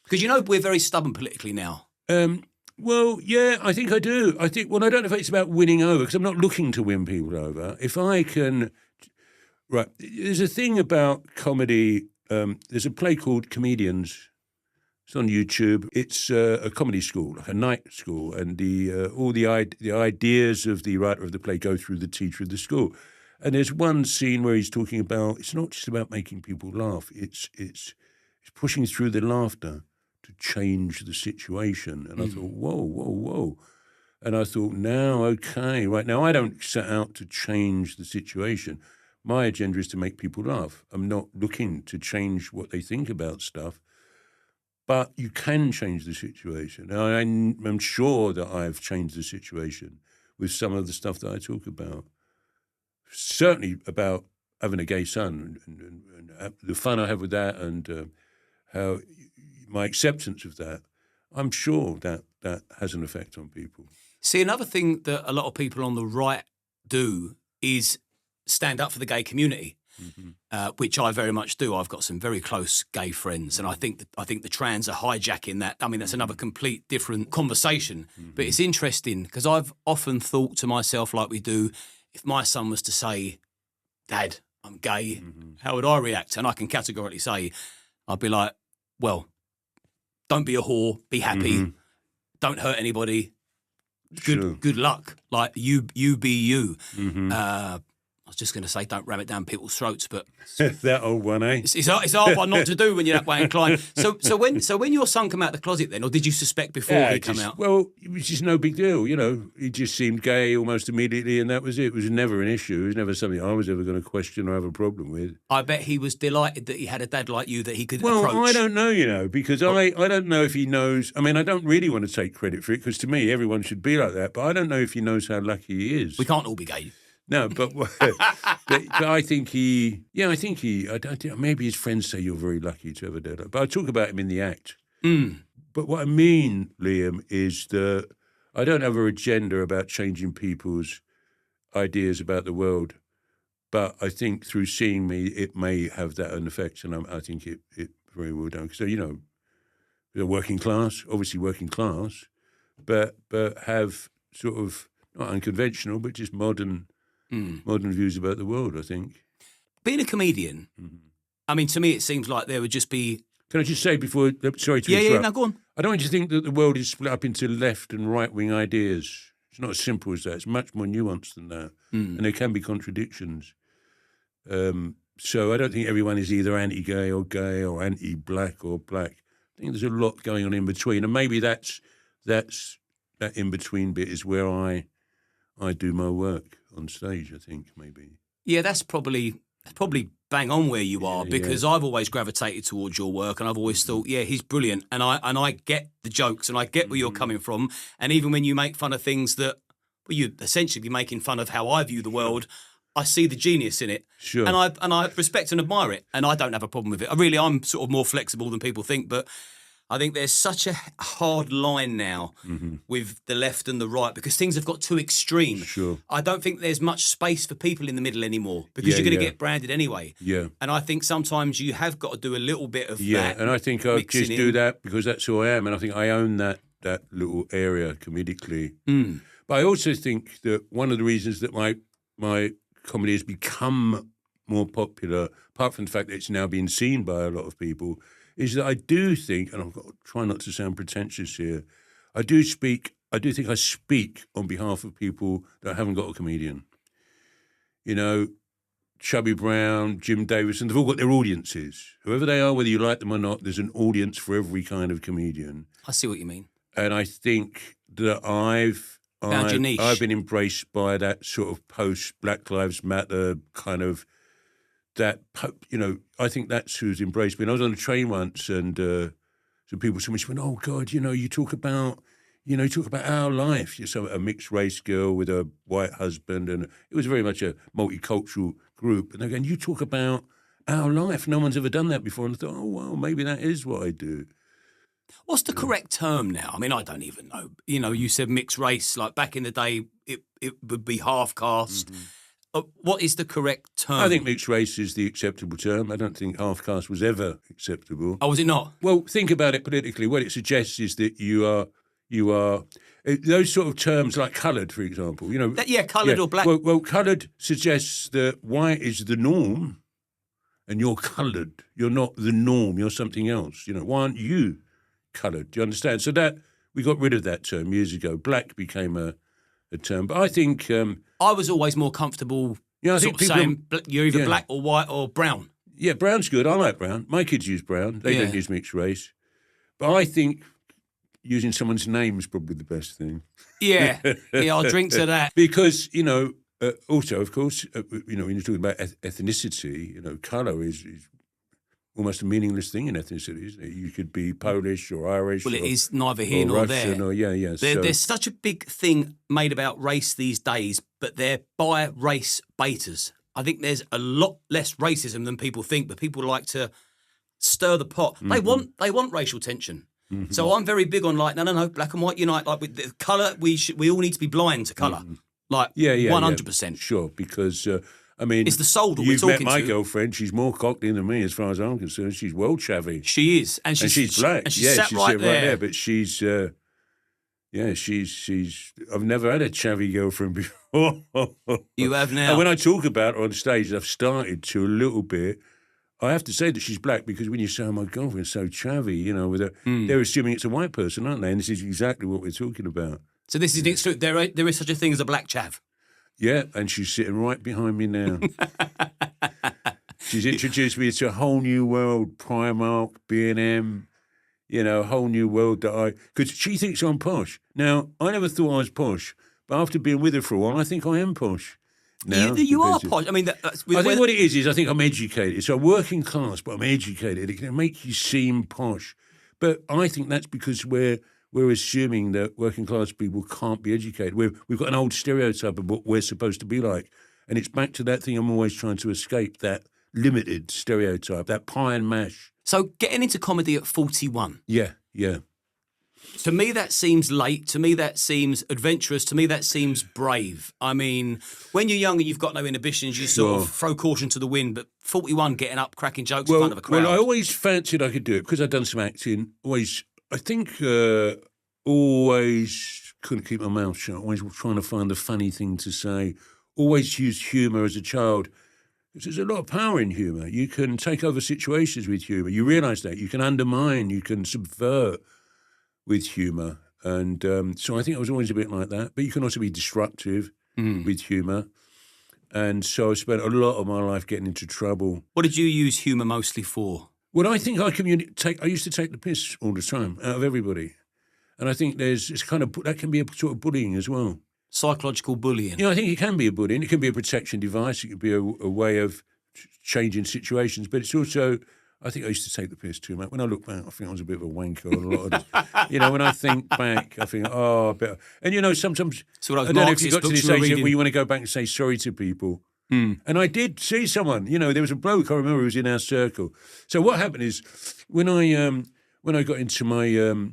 Because we're very stubborn politically now. Well, yeah, I think I do. I don't know if it's about winning over, because I'm not looking to win people over. If I can... Right, there's a thing about comedy. There's a play called Comedians. It's on YouTube. It's a comedy school, like a night school, and all the ideas of the writer of the play go through the teacher of the school. And there's one scene where he's talking about, it's not just about making people laugh. It's pushing through the laughter to change the situation. And I thought, whoa. And I thought, right now I don't set out to change the situation. My agenda is to make people laugh. I'm not looking to change what they think about stuff, but you can change the situation. I'm sure that I've changed the situation with some of the stuff that I talk about. Certainly about having a gay son and the fun I have with that, and how my acceptance of that. I'm sure that has an effect on people. See, another thing that a lot of people on the right do is stand up for the gay community, which I very much do. I've got some very close gay friends, and I think the trans are hijacking that. I mean, that's another complete different conversation. But it's interesting because I've often thought to myself, like we do, if my son was to say, "Dad, I'm gay," how would I react? And I can categorically say, I'd be like, well, don't be a whore, be happy, don't hurt anybody. Good luck. Like you be you. I was just going to say, don't ram it down people's throats, but that old one, eh? It's a hard one not to do when you're that way inclined. So when your son came out of the closet, then, or did you suspect before he came out? Well, it was just no big deal, you know. He just seemed gay almost immediately, and that was it. It was never an issue. It was never something I was ever going to question or have a problem with. I bet he was delighted that he had a dad like you that he could Well, approach. I don't know, you know, because I don't know if he knows. I mean, I don't really want to take credit for it because to me, everyone should be like that. But I don't know if he knows how lucky he is. We can't all be gay. No, but I think I don't. Maybe his friends say you're very lucky to have a dad. But I talk about him in the act. But what I mean, Liam, is that I don't have an agenda about changing people's ideas about the world. But I think through seeing me, it may have that an effect, and I think it very well done. So, you know, they're working class, but have sort of not unconventional, but just modern views about the world, I think. Being a comedian, I mean, to me, it seems like there would just be... Can I just say before... Sorry to interrupt. Yeah, no, go on. I don't want you to think that the world is split up into left and right-wing ideas. It's not as simple as that. It's much more nuanced than that. And there can be contradictions. So I don't think everyone is either anti-gay or anti-black or black. I think there's a lot going on in between. And maybe that's that in-between bit is where I do my work on stage, I think, maybe. Yeah, that's probably bang on where you are because I've always gravitated towards your work and I've always thought, yeah, he's brilliant. And I get the jokes and I get where you're coming from. And even when you make fun of things that you essentially be making fun of how I view the world, I see the genius in it. Sure. And I respect and admire it. And I don't have a problem with it. I'm sort of more flexible than people think, but I think there's such a hard line now with the left and the right because things have got too extreme. Sure. I don't think there's much space for people in the middle anymore because you're going to get branded anyway. Yeah. And I think sometimes you have got to do a little bit of that. Yeah, and I think I just do that because that's who I am, and I think I own that little area comedically. But I also think that one of the reasons that my comedy has become more popular, apart from the fact that it's now being seen by a lot of people, is that I do think, and I've got to try not to sound pretentious here, I do think I speak on behalf of people that haven't got a comedian. You know, Chubby Brown, Jim Davison, they've all got their audiences. Whoever they are, whether you like them or not, there's an audience for every kind of comedian. I see what you mean. And I think that I've been embraced by that sort of post-Black Lives Matter kind of that, you know, I think that's who's embraced me. And I was on a train once and some people went, oh, God, you know, you talk about our life. You're a mixed race girl with a white husband. And it was very much a multicultural group. And they're going, you talk about our life. No one's ever done that before. And I thought, oh, well, maybe that is what I do. What's the correct term now? I mean, I don't even know. You know, you said mixed race. Like back in the day, it would be half caste. What is the correct term? I think mixed race is the acceptable term. I don't think half caste was ever acceptable. Oh, was it not? Well, think about it politically. What it suggests is that you are those sort of terms like coloured, for example. You know, coloured or black. Well, coloured suggests that white is the norm, and you're coloured. You're not the norm. You're something else. You know, why aren't you coloured? Do you understand? So that we got rid of that term years ago. Black became a term, but I think I was always more comfortable. I think saying you're either black or white or brown. Yeah, brown's good. I like brown. My kids use brown. They don't use mixed race, but I think using someone's name is probably the best thing. Yeah, I'll drink to that because also, of course, when you're talking about ethnicity, colour is almost a meaningless thing in ethnicity, isn't it? You could be Polish or Irish. Well, it is neither here nor Russian there. There's such a big thing made about race these days, but they're by race baiters. I think there's a lot less racism than people think, but people like to stir the pot. They want racial tension. So I'm very big on no, black and white unite. Like with the colour, we all need to be blind to colour. 100%. Sure, because. I mean, it's the soul that we're talking to. You've met my girlfriend. She's more cockney than me, as far as I'm concerned. She's well chavvy. She is, and she's black. And she's sat right there. But she's, I've never had a chavvy girlfriend before. You have now. And when I talk about her on stage, I've started to a little bit. I have to say that she's black because when you say, oh, my girlfriend's so chavvy, with her, they're assuming it's a white person, aren't they? And this is exactly what we're talking about. So this is there is such a thing as a black chav. Yeah, and she's sitting right behind me now. She's introduced me to a whole new world, Primark, B&M, a whole new world because she thinks I'm posh. Now, I never thought I was posh, but after being with her for a while, I think I am posh. Now, you are posh. I mean, I think what it is I think I'm educated. So I'm working class, but I'm educated. It can make you seem posh. But I think that's because we're assuming that working class people can't be educated. We've got an old stereotype of what we're supposed to be like. And it's back to that thing I'm always trying to escape, that limited stereotype, that pie and mash. So getting into comedy at 41. Yeah. To me, that seems late. To me, that seems adventurous. To me, that seems brave. I mean, when you're young and you've got no inhibitions, you sort of throw caution to the wind. But 41, getting up, cracking jokes in front of a crowd. Well, I always fancied I could do it because I'd done some acting. Always couldn't keep my mouth shut. Always trying to find the funny thing to say. Always used humour as a child. Because there's a lot of power in humour. You can take over situations with humour. You realise that. You can undermine, you can subvert with humour. And so I think I was always a bit like that. But you can also be disruptive with humour. And so I spent a lot of my life getting into trouble. What did you use humour mostly for? Well, I think I used to take the piss all the time out of everybody. And I think that can be a sort of bullying as well. Psychological bullying. I think it can be a bullying. It can be a protection device. It could be a way of changing situations. But it's also, I think I used to take the piss too much. When I look back, I think I was a bit of a wanker on a lot of this. When I think back, I think, better. And, sometimes, so I don't know if you got to this age where you want to go back and say sorry to people. And I did see someone, there was a bloke, I remember, who was in our circle. So what happened is when I got into my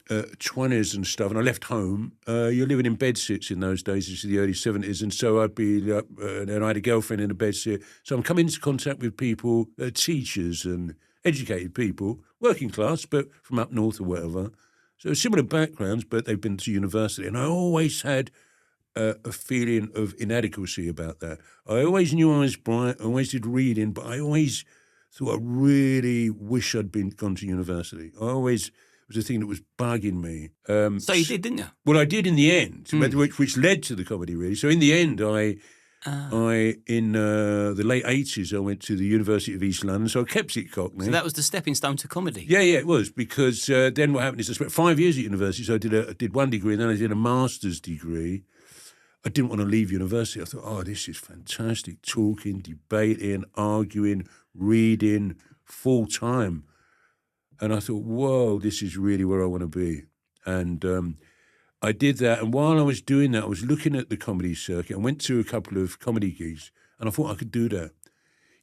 20s and stuff, and I left home, you're living in bedsits in those days, this is the early 70s, and so I'd be, and I had a girlfriend in a bedsit. So I'm coming into contact with people, teachers and educated people, working class, but from up north or whatever. So similar backgrounds, but they've been to university. And I always had a feeling of inadequacy about that. I always knew I was bright, I always did reading, but I always thought I really wish I'd gone to university. It was a thing that was bugging me. So you did, didn't you? Well, I did in the end, which led to the comedy, really. So in the end, in the late 80s, I went to the University of East London, so I kept it Cockney. So that was the stepping stone to comedy? Yeah, it was, because then what happened is I spent 5 years at university, so I did one degree, and then I did a master's degree. I didn't want to leave university. I thought, this is fantastic, talking, debating, arguing, reading, full-time. And I thought, whoa, this is really where I want to be. And I did that. And while I was doing that, I was looking at the comedy circuit. I went to a couple of comedy gigs, and I thought I could do that.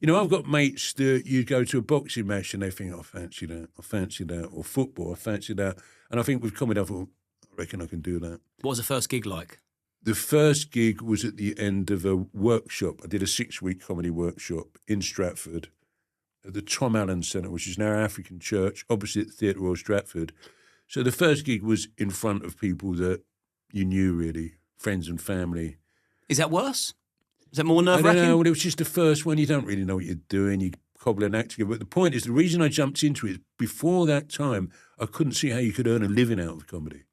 I've got mates that you go to a boxing match and they think, I fancy that, or football, I fancy that. And I think with comedy, I thought, I reckon I can do that. What was the first gig like? The first gig was at the end of a workshop. I did a 6-week comedy workshop in Stratford, at the Tom Allen Centre, which is now African Church, opposite Theatre Royal Stratford. So the first gig was in front of people that you knew, really, friends and family. Is that worse? Is that more nerve-wracking? I don't know. Well, it was just the first one. You don't really know what you're doing. You cobble an act together. But the point is, the reason I jumped into it is before that time, I couldn't see how you could earn a living out of comedy.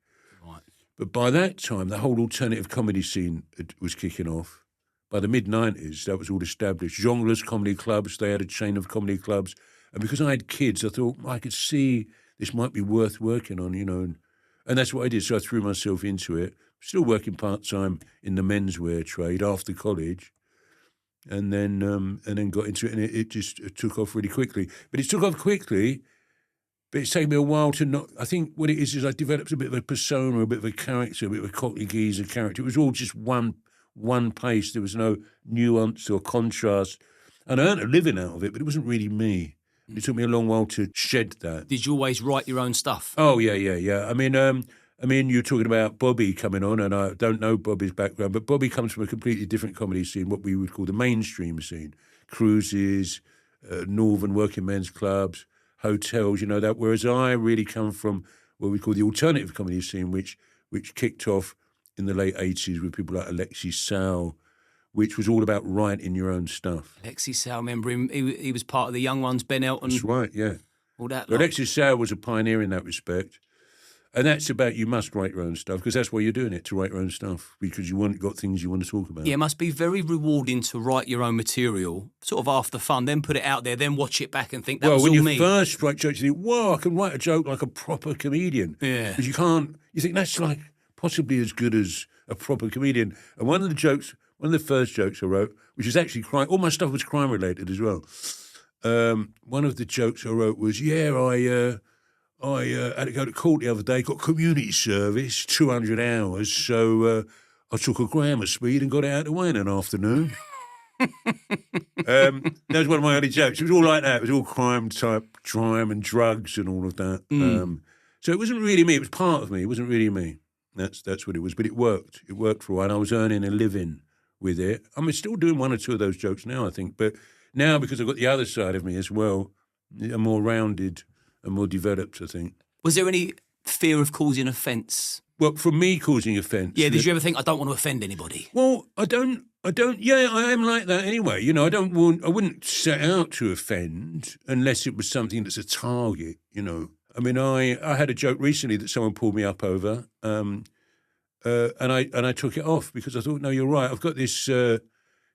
Right. But by that time, the whole alternative comedy scene was kicking off. By the mid-90s, that was all established. Genreless comedy clubs, they had a chain of comedy clubs. And because I had kids, I thought I could see this might be worth working on, and that's what I did. So I threw myself into it, still working part-time in the menswear trade after college, and then got into it, and it just took off really quickly. But it took off quickly, but it's taken me a while to not... I think what it is I developed a bit of a persona, a bit of a character, a bit of a Cockney geezer character. It was all just one pace. There was no nuance or contrast. And I earned a living out of it, but it wasn't really me. It took me a long while to shed that. Did you always write your own stuff? Oh, yeah. I mean, you're talking about Bobby coming on, and I don't know Bobby's background, but Bobby comes from a completely different comedy scene, what we would call the mainstream scene. Cruises, northern working men's clubs, hotels, that. Whereas I really come from what we call the alternative comedy scene, which kicked off in the late 80s with people like Alexis Sal, which was all about writing your own stuff. Alexis Sale, remember him? He was part of the Young Ones, Ben Elton. That's right, yeah. All that. Lot. Alexis Sale was a pioneer in that respect. And that's about you must write your own stuff, because that's why you're doing it, to write your own stuff, because got things you want to talk about. Yeah, it must be very rewarding to write your own material, sort of after fun, then put it out there, then watch it back and think that was all me. Well, when you first write jokes, you think, whoa, I can write a joke like a proper comedian. Yeah. Because you think that's like possibly as good as a proper comedian. And one of the first jokes I wrote, which is actually crime, all my stuff was crime related as well. One of the jokes I wrote was, I had to go to court the other day, got community service, 200 hours, so I took a gram of speed and got it out of the way in an afternoon. That was one of my early jokes. It was all like that. It was all crime and drugs and all of that. So it wasn't really me. It was part of me. It wasn't really me. That's what it was. But it worked. It worked for a while. I was earning a living with it. I'm still doing one or two of those jokes now, I think. But now, because I've got the other side of me as well, I'm more rounded and more developed, I think. Was there any fear of causing offence? Well, from me causing offence. Yeah, did you ever think, I don't want to offend anybody? Well, I don't, yeah, I am like that anyway. You know, I wouldn't set out to offend unless it was something that's a target, you know. I mean, I had a joke recently that someone pulled me up over, and I took it off because I thought, no, you're right, I've got this...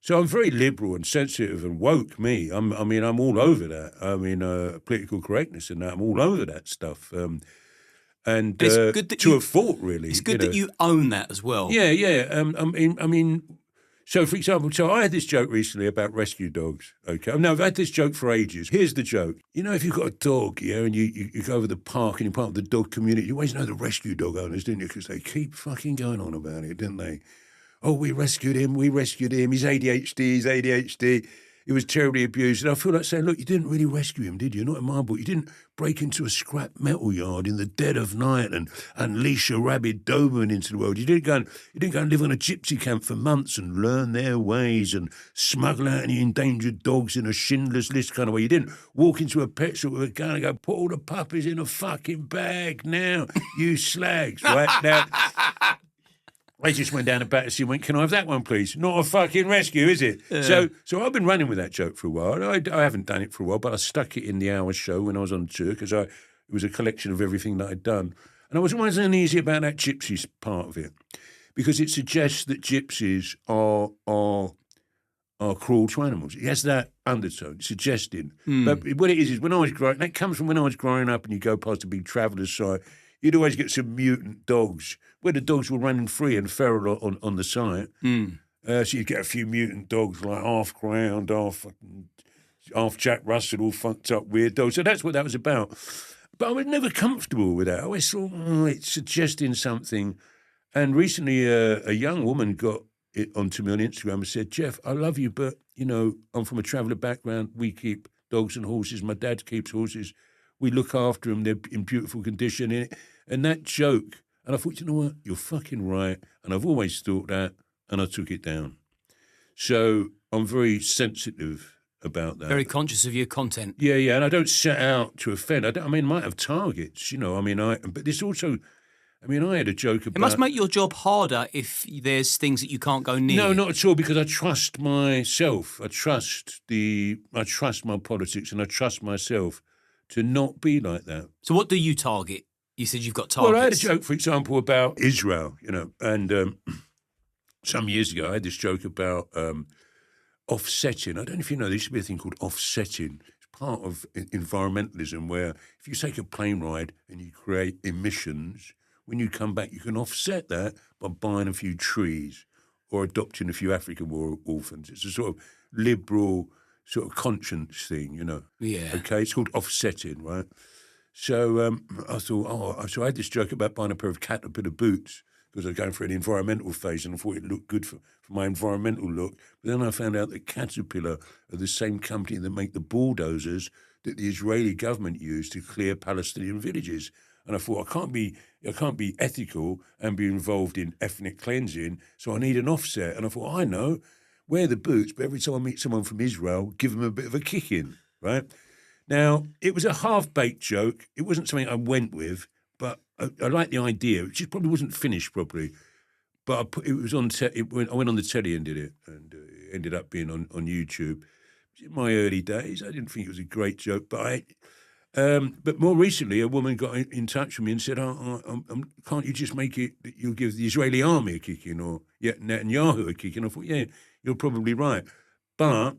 So I'm very liberal and sensitive and woke, me. I'm all over that. I mean, political correctness and that. I'm all over that stuff. And it's good that a fault, really. It's good that you own that as well. Yeah. I mean, so for example, I had this joke recently about rescue dogs. Okay, no, I've had this joke for ages. Here's the joke. You know, if you've got a dog, yeah, and you go over the park and you're part of the dog community, you always know the rescue dog owners, didn't you? Because they keep fucking going on about it, didn't they? Oh, we rescued him. He's ADHD. He was terribly abused. And I feel like saying, look, you didn't really rescue him, did you? Not in my book. You didn't break into a scrap metal yard in the dead of night and unleash a rabid Doberman into the world. You didn't go and live on a gypsy camp for months and learn their ways and smuggle out any endangered dogs in a Schindler's List kind of way. You didn't walk into a pet shop with a gun and go, put all the puppies in a fucking bag now, you slags, right? Now... I just went down to Battersea and went, can I have that one, please? Not a fucking rescue, is it? Yeah. So I've been running with that joke for a while. I haven't done it for a while, but I stuck it in the Hour show when I was on tour because it was a collection of everything that I'd done. And I was always uneasy about that gypsies part of it because it suggests that gypsies are cruel to animals. It has that undertone, suggesting. But what it is when I was growing, that comes from when I was growing up and you go past a big traveller's site, you'd always get some mutant dogs where the dogs were running free and feral on the site. So you'd get a few mutant dogs, like half ground, half Jack Russell, all fucked up weird dogs. So that's what that was about. But I was never comfortable with that. I always thought, it's suggesting something. And recently a young woman got it onto me on Instagram and said, Jeff, I love you, but, you know, I'm from a traveller background. We keep dogs and horses. My dad keeps horses. We look after them. They're in beautiful condition. And that joke, and I thought, you know what? You're fucking right. And I've always thought that, and I took it down. So I'm very sensitive about that. Very conscious of your content. Yeah, and I don't set out to offend. I might have targets, you know. But this also, I had a joke about... It must make your job harder if there's things that you can't go near. No, not at all, because I trust myself. I trust my politics, and I trust myself to not be like that. So what do you target? You said you've got targets. Well, I had a joke, for example, about Israel, you know, and some years ago I had this joke about offsetting. I don't know if you know, there used to be a thing called offsetting. It's part of environmentalism where if you take a plane ride and you create emissions, when you come back you can offset that by buying a few trees or adopting a few African orphans. It's a sort of liberal sort of conscience thing, you know. Yeah. Okay, it's called offsetting, right? So I thought, so I had this joke about buying a pair of Caterpillar boots because I was going for an environmental phase and I thought it looked good for my environmental look. But then I found out that Caterpillar are the same company that make the bulldozers that the Israeli government used to clear Palestinian villages. And I thought, I can't be ethical and be involved in ethnic cleansing, so I need an offset. And I thought, I know, wear the boots, but every time I meet someone from Israel, give them a bit of a kick in, right? Now, it was a half-baked joke. It wasn't something I went with, but I liked the idea. It just probably wasn't finished properly. But it was on. I went on the telly and did it, and ended up being on YouTube. In my early days, I didn't think it was a great joke, but more recently, a woman got in touch with me and said, can't you just make it that you'll give the Israeli army a kicking or Netanyahu a kicking? I thought, yeah, you're probably right. But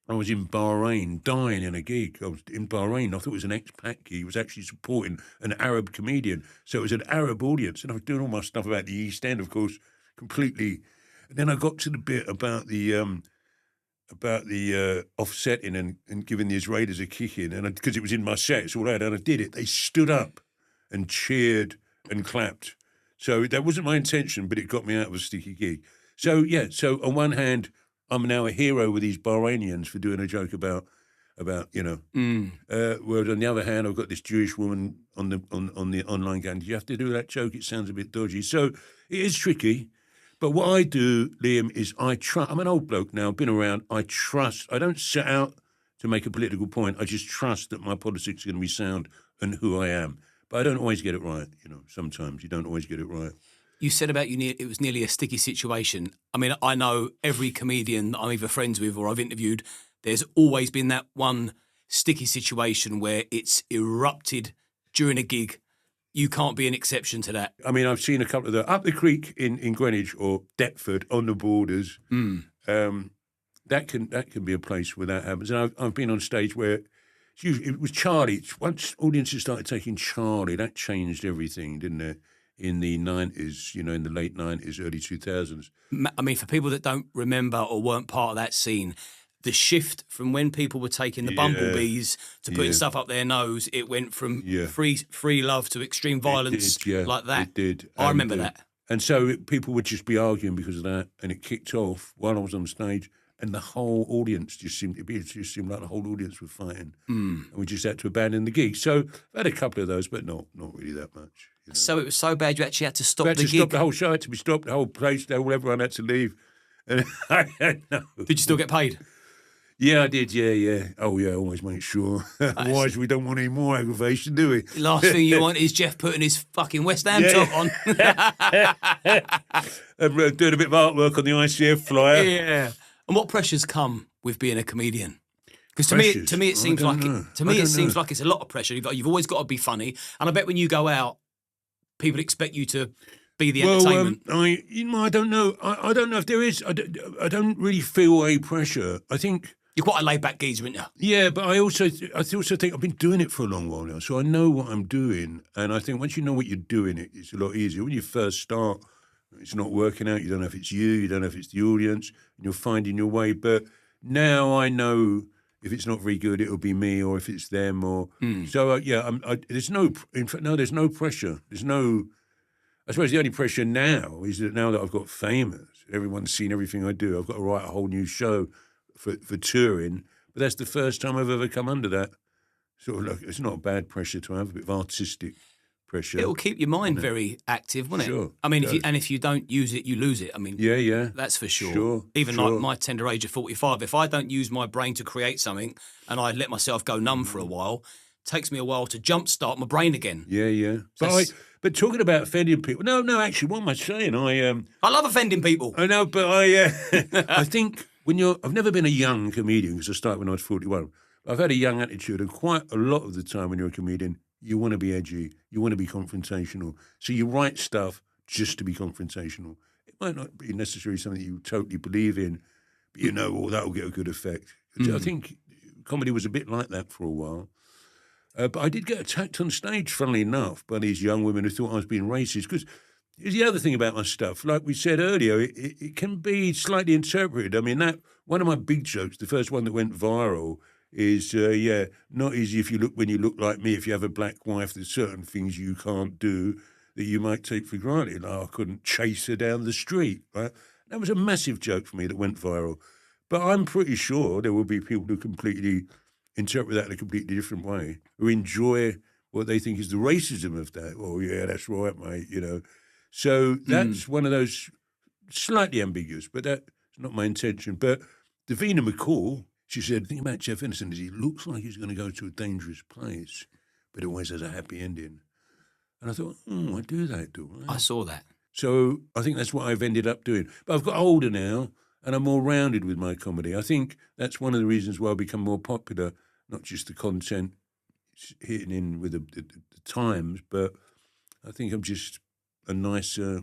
I was in Bahrain dying in a gig. I was in Bahrain. I thought it was an expat gig. He was actually supporting an Arab comedian. So it was an Arab audience. And I was doing all my stuff about the East End, of course, completely. And then I got to the bit about the offsetting and giving the Israelis a kick in, and because it was in my set, it's all out, and I did it. They stood up and cheered and clapped. So that wasn't my intention, but it got me out of a sticky gig. So yeah, so on one hand, I'm now a hero with these Bahrainians for doing a joke about whereas on the other hand, I've got this Jewish woman on the online going, do you have to do that joke? It sounds a bit dodgy. So it is tricky. But what I do, Liam, is I'm an old bloke now, been around, I don't set out to make a political point, I just trust that my politics are going to be sound and who I am. But I don't always get it right, sometimes you don't always get it right. You said about it was nearly a sticky situation. I mean, I know every comedian that I'm either friends with or I've interviewed, there's always been that one sticky situation where it's erupted during a gig. You can't be an exception to that. I mean, I've seen a couple of up the creek in Greenwich or Deptford on the borders. That can be a place where that happens. And I've been on stage where it was Charlie. Once audiences started taking Charlie, that changed everything, didn't it? In the 90s, in the late 90s, early 2000s. I mean, for people that don't remember or weren't part of that scene, the shift from when people were taking the bumblebees to putting stuff up their nose, it went from free love to extreme violence like that. It did. I remember that. And so people would just be arguing because of that, and it kicked off while I was on stage, and the whole audience just seemed like the whole audience were fighting, and we just had to abandon the gig. So I had a couple of those, but not really that much. So it was so bad you actually had to stop the gig? We had to stop the whole show, had to be stopped, the whole place, everyone had to leave. And Did you still get paid? Yeah, I did, yeah. Oh, yeah, always make sure. Otherwise, we don't want any more aggravation, do we? The last thing you want is Jeff putting his fucking West Ham top on. And doing a bit of artwork on the ICF flyer. Yeah. And what pressures come with being a comedian? Because to me, it seems like it's a lot of pressure. You've always got to be funny. And I bet when you go out, people expect you to be the entertainment. I don't know. I don't know if there is. I don't really feel a pressure. I think... You're quite a laid-back geezer, aren't you? Yeah, but I also think I've been doing it for a long while now, so I know what I'm doing. And I think once you know what you're doing, it's a lot easier. When you first start, it's not working out. You don't know if it's you don't know if it's the audience, and you're finding your way. But now I know if it's not very good, it'll be me, or if it's them, or so. There's no. In fact, no, there's no pressure. There's no. I suppose the only pressure now is that now that I've got famous, everyone's seen everything I do. I've got to write a whole new show for touring, but that's the first time I've ever come under that sort of like, it's not a bad pressure to have, a bit of artistic pressure. It'll keep your mind very active, won't it? Sure. I mean, if you don't use it, you lose it. I mean, that's for sure. Even like my tender age of 45, if I don't use my brain to create something and I let myself go numb for a while, it takes me a while to jumpstart my brain again. Yeah. But talking about offending people, no, actually, what am I saying? I love offending people. I know, but I think I've never been a young comedian because I started when I was 41. I've had a young attitude, and quite a lot of the time when you're a comedian, you want to be edgy, you want to be confrontational. So you write stuff just to be confrontational. It might not be necessarily something you totally believe in, but that'll get a good effect. I think comedy was a bit like that for a while. But I did get attacked on stage, funnily enough, by these young women who thought I was being racist. Because here's the other thing about my stuff. Like we said earlier, it can be slightly interpreted. I mean, that one of my big jokes, the first one that went viral, is, not easy when you look like me. If you have a black wife, there's certain things you can't do that you might take for granted. Like I couldn't chase her down the street, right? That was a massive joke for me that went viral. But I'm pretty sure there will be people who completely interpret that in a completely different way, who enjoy what they think is the racism of that. Oh, yeah, that's right, mate, So that's one of those slightly ambiguous, but that's not my intention. But Davina McCall, she said, the thing about Jeff Innocent is he looks like he's going to go to a dangerous place, but it always has a happy ending. And I thought, I do that, do I? I saw that. So I think that's what I've ended up doing. But I've got older now, and I'm more rounded with my comedy. I think that's one of the reasons why I become more popular, not just the content hitting in with the times, but I think I'm just a nicer,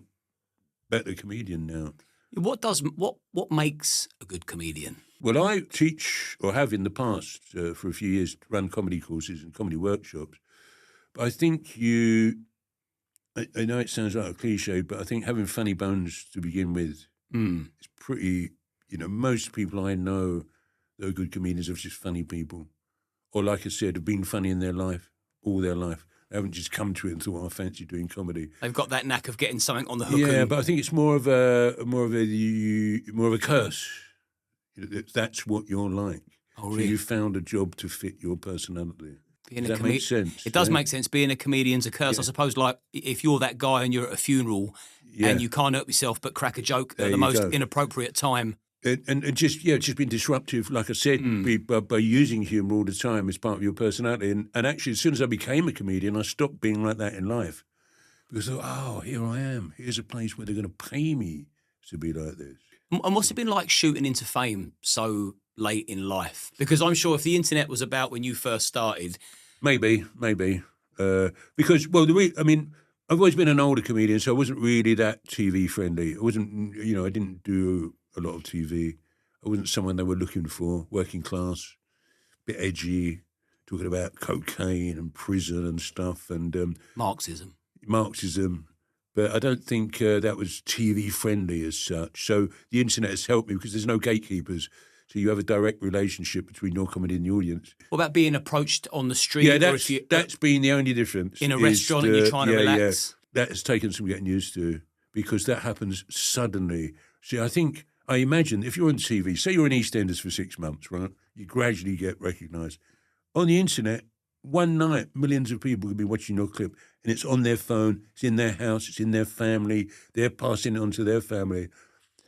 better comedian now. What makes a good comedian? Well, I teach, or have in the past, for a few years, run comedy courses and comedy workshops. But I think I know it sounds like a cliche, but I think having funny bones to begin with is pretty, most people I know that are good comedians are just funny people. Or like I said, have been funny in their life, all their life. They haven't just come to it and thought, I fancy doing comedy. They've got that knack of getting something on the hook. Yeah, but I think it's more of a curse. That's what you're like. Oh, really? So you found a job to fit your personality. Does that make sense? It does make sense. Being a comedian's a curse. I suppose, like, if you're that guy and you're at a funeral and you can't help yourself but crack a joke at the most inappropriate time. And just being disruptive, like I said, by using humour all the time as part of your personality. And actually, as soon as I became a comedian, I stopped being like that in life. Because I thought, here I am. Here's a place where they're going to pay me to be like this. And what's it been like shooting into fame so late in life? Because I'm sure if the internet was about when you first started... Maybe. Because, I've always been an older comedian, so I wasn't really that TV friendly. I wasn't, I didn't do a lot of TV. I wasn't someone they were looking for, working class, bit edgy, talking about cocaine and prison and stuff. And Marxism. But I don't think that was TV friendly as such. So the internet has helped me because there's no gatekeepers. So you have a direct relationship between your comedy and the audience. What about being approached on the street? Yeah, that's been the only difference. In a restaurant and you're trying to relax? Yeah. That has taken some getting used to because that happens suddenly. See, I imagine if you're on TV, say you're in EastEnders for 6 months, right? You gradually get recognised. On the internet, one night, millions of people could be watching your clip and it's on their phone, it's in their house, it's in their family, they're passing it on to their family.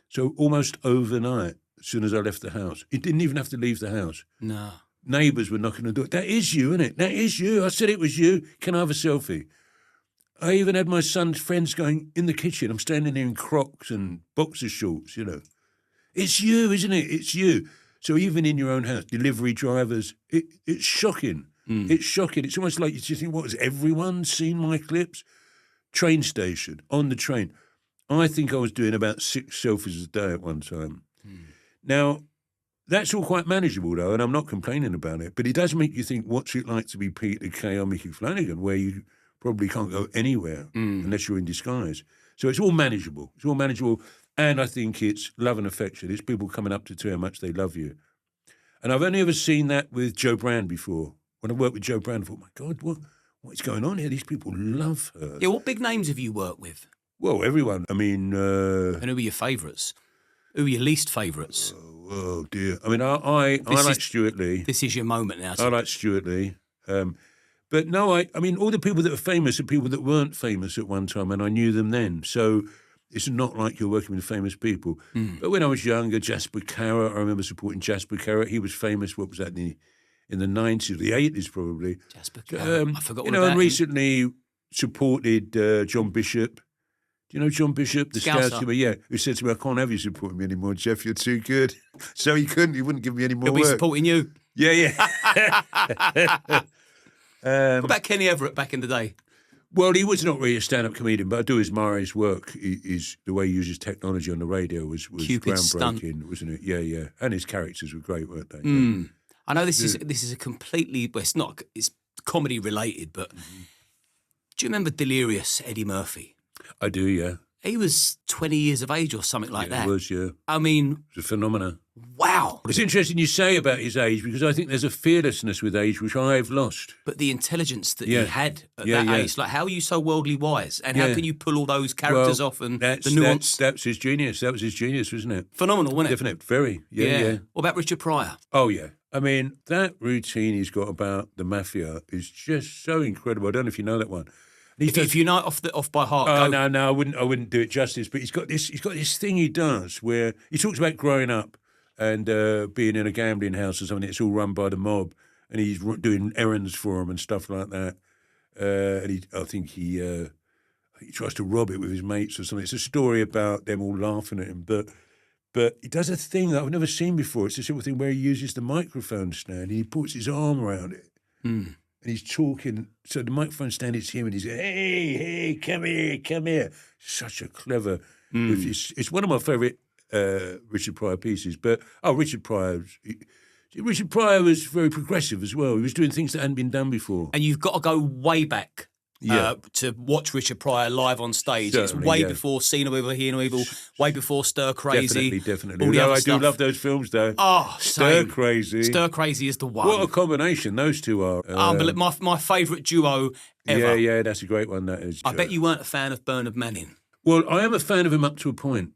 So almost overnight, as soon as I left the house, it didn't even have to leave the house. No. Neighbours were knocking on the door. That is you, isn't it? That is you. I said it was you. Can I have a selfie? I even had my son's friends going in the kitchen. I'm standing there in Crocs and boxer shorts, It's you, isn't it? It's you. So even in your own house, delivery drivers, it's shocking. It's shocking. It's almost like you just think, what, has everyone seen my clips? Train station, on the train. I think I was doing about 6 selfies a day at one time. Now, that's all quite manageable, though, and I'm not complaining about it, but it does make you think, what's it like to be Peter Kay or Mickey Flanagan, where you probably can't go anywhere unless you're in disguise. So it's all manageable. It's all manageable, and I think it's love and affection. It's people coming up to tell you how much they love you. And I've only ever seen that with Joe Brand before. When I worked with Joe Brand, I thought, my God, what is going on here? These people love her. Yeah, what big names have you worked with? Well, everyone. I mean... and who are your favourites? Who are your least favourites? Oh, dear. I mean, I like Stuart Lee. This is your moment now. I like Stuart Lee. But no, I mean, all the people that are famous are people that weren't famous at one time, and I knew them then. So it's not like you're working with famous people. But when I was younger, Jasper Carrott, I remember supporting Jasper Carrott. He was famous, what was that, in the 90s, the 80s probably. Jasper Carrott. I forgot all about and him. recently supported John Bishop. Do you know John Bishop, the Scouser? Yeah, who said to me, I can't have you supporting me anymore, Jeff, you're too good. So he wouldn't give me any more He'll be work. supporting you. Yeah. What about Kenny Everett back in the day? Well, he was not really a stand-up comedian, but I do admire his work. The way he uses technology on the radio was Cupid's groundbreaking, stunt. wasn't it? Yeah. And his characters were great, weren't they? I know this is a completely, well, it's comedy related, but do you remember Delirious Eddie Murphy? I do, yeah. He was 20 years of age or something like that. He was, yeah. I mean... It was a phenomenon. Wow. It's interesting you say about his age because I think there's a fearlessness with age which I've lost. But the intelligence that he had at that age, like how are you so worldly wise? And how can you pull all those characters off and the nuance? That's his genius. That was his genius, wasn't it? Phenomenal, wasn't it? Definitely. Very. Yeah. What about Richard Pryor? Oh, yeah. I mean, that routine he's got about the mafia is just so incredible. I don't know if you know that one. If you know it off by heart, go. No, I wouldn't do it justice. But he's got this thing he does where he talks about growing up and being in a gambling house or something. It's all run by the mob, and he's doing errands for them and stuff like that. And I think he tries to rob it with his mates or something. It's a story about them all laughing at him, but But he does a thing that I've never seen before. It's a simple thing where he uses the microphone stand and he puts his arm around it. And he's talking. So the microphone stand is him and he's going, hey, come here. Such a clever... It's one of my favourite Richard Pryor pieces. But, Richard Pryor was very progressive as well. He was doing things that hadn't been done before. And you've got to go way back to watch Richard Pryor live on stage. Certainly, it's way before See No Evil, Hear No Evil, way before Stir Crazy. Definitely. All the other I stuff. do love those films, though. Oh, Stir same. Crazy. Stir Crazy is the one. What a combination those two are. My favourite duo ever. Yeah, that's a great one, that is. I bet you weren't a fan of Bernard Manning. Well, I am a fan of him up to a point.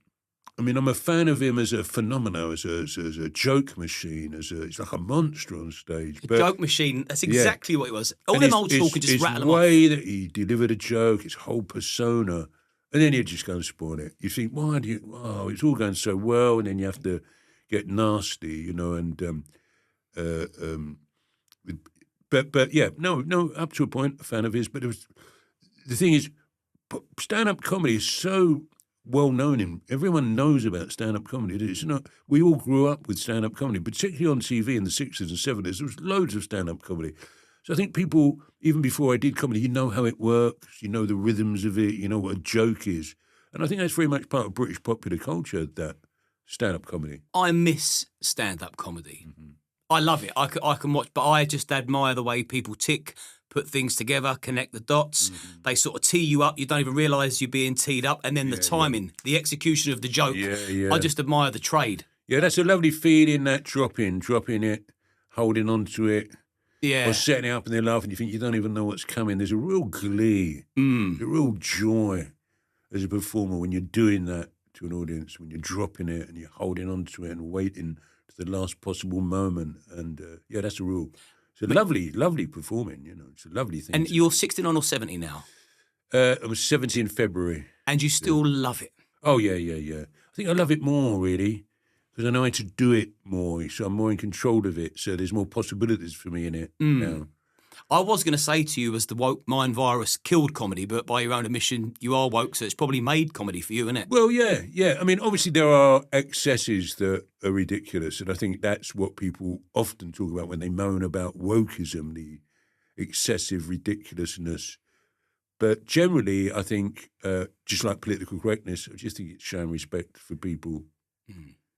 I mean, I'm a fan of him as a phenomenon, as a joke machine, he's like a monster on stage. A joke machine, that's exactly what it was. All them old school could just rattle them off. His off. way that he delivered a joke, his whole persona, and then he'd just go and spoil it. You think, it's all going so well, and then you have to get nasty, you know, but yeah, no, up to a point, a fan of his, but the thing is, stand-up comedy is so well known. Everyone knows about stand-up comedy. It's not. We all grew up with stand-up comedy, particularly on TV in the 60s and 70s. There was loads of stand-up comedy. So I think people, even before I did comedy, you know how it works, you know the rhythms of it, you know what a joke is. And I think that's very much part of British popular culture, that stand-up comedy. I miss stand-up comedy. I love it. I can watch, but I just admire the way people tick, put things together, connect the dots. They sort of tee you up. You don't even realise you're being teed up. And then the timing, the execution of the joke. I just admire the trade. Yeah, that's a lovely feeling, that dropping it, holding on to it. Yeah. Or setting it up and they're laughing. You think you don't even know what's coming. There's a real glee, a real joy as a performer when you're doing that to an audience, when you're dropping it and you're holding on to it and waiting to the last possible moment. And that's a real... It's a lovely performing, you know. It's a lovely thing. And you're 69 or 70 now? I was 70 in February. And you still love it? Oh, yeah. I think I love it more, really, because I know how to do it more, so I'm more in control of it, so there's more possibilities for me in it now. I was going to say to you, as the woke mind virus killed comedy, but by your own admission, you are woke, so it's probably made comedy for you, isn't it? Well, yeah. I mean, obviously there are excesses that are ridiculous, and I think that's what people often talk about when they moan about wokeism, the excessive ridiculousness. But generally, I think, just like political correctness, I just think it's showing respect for people.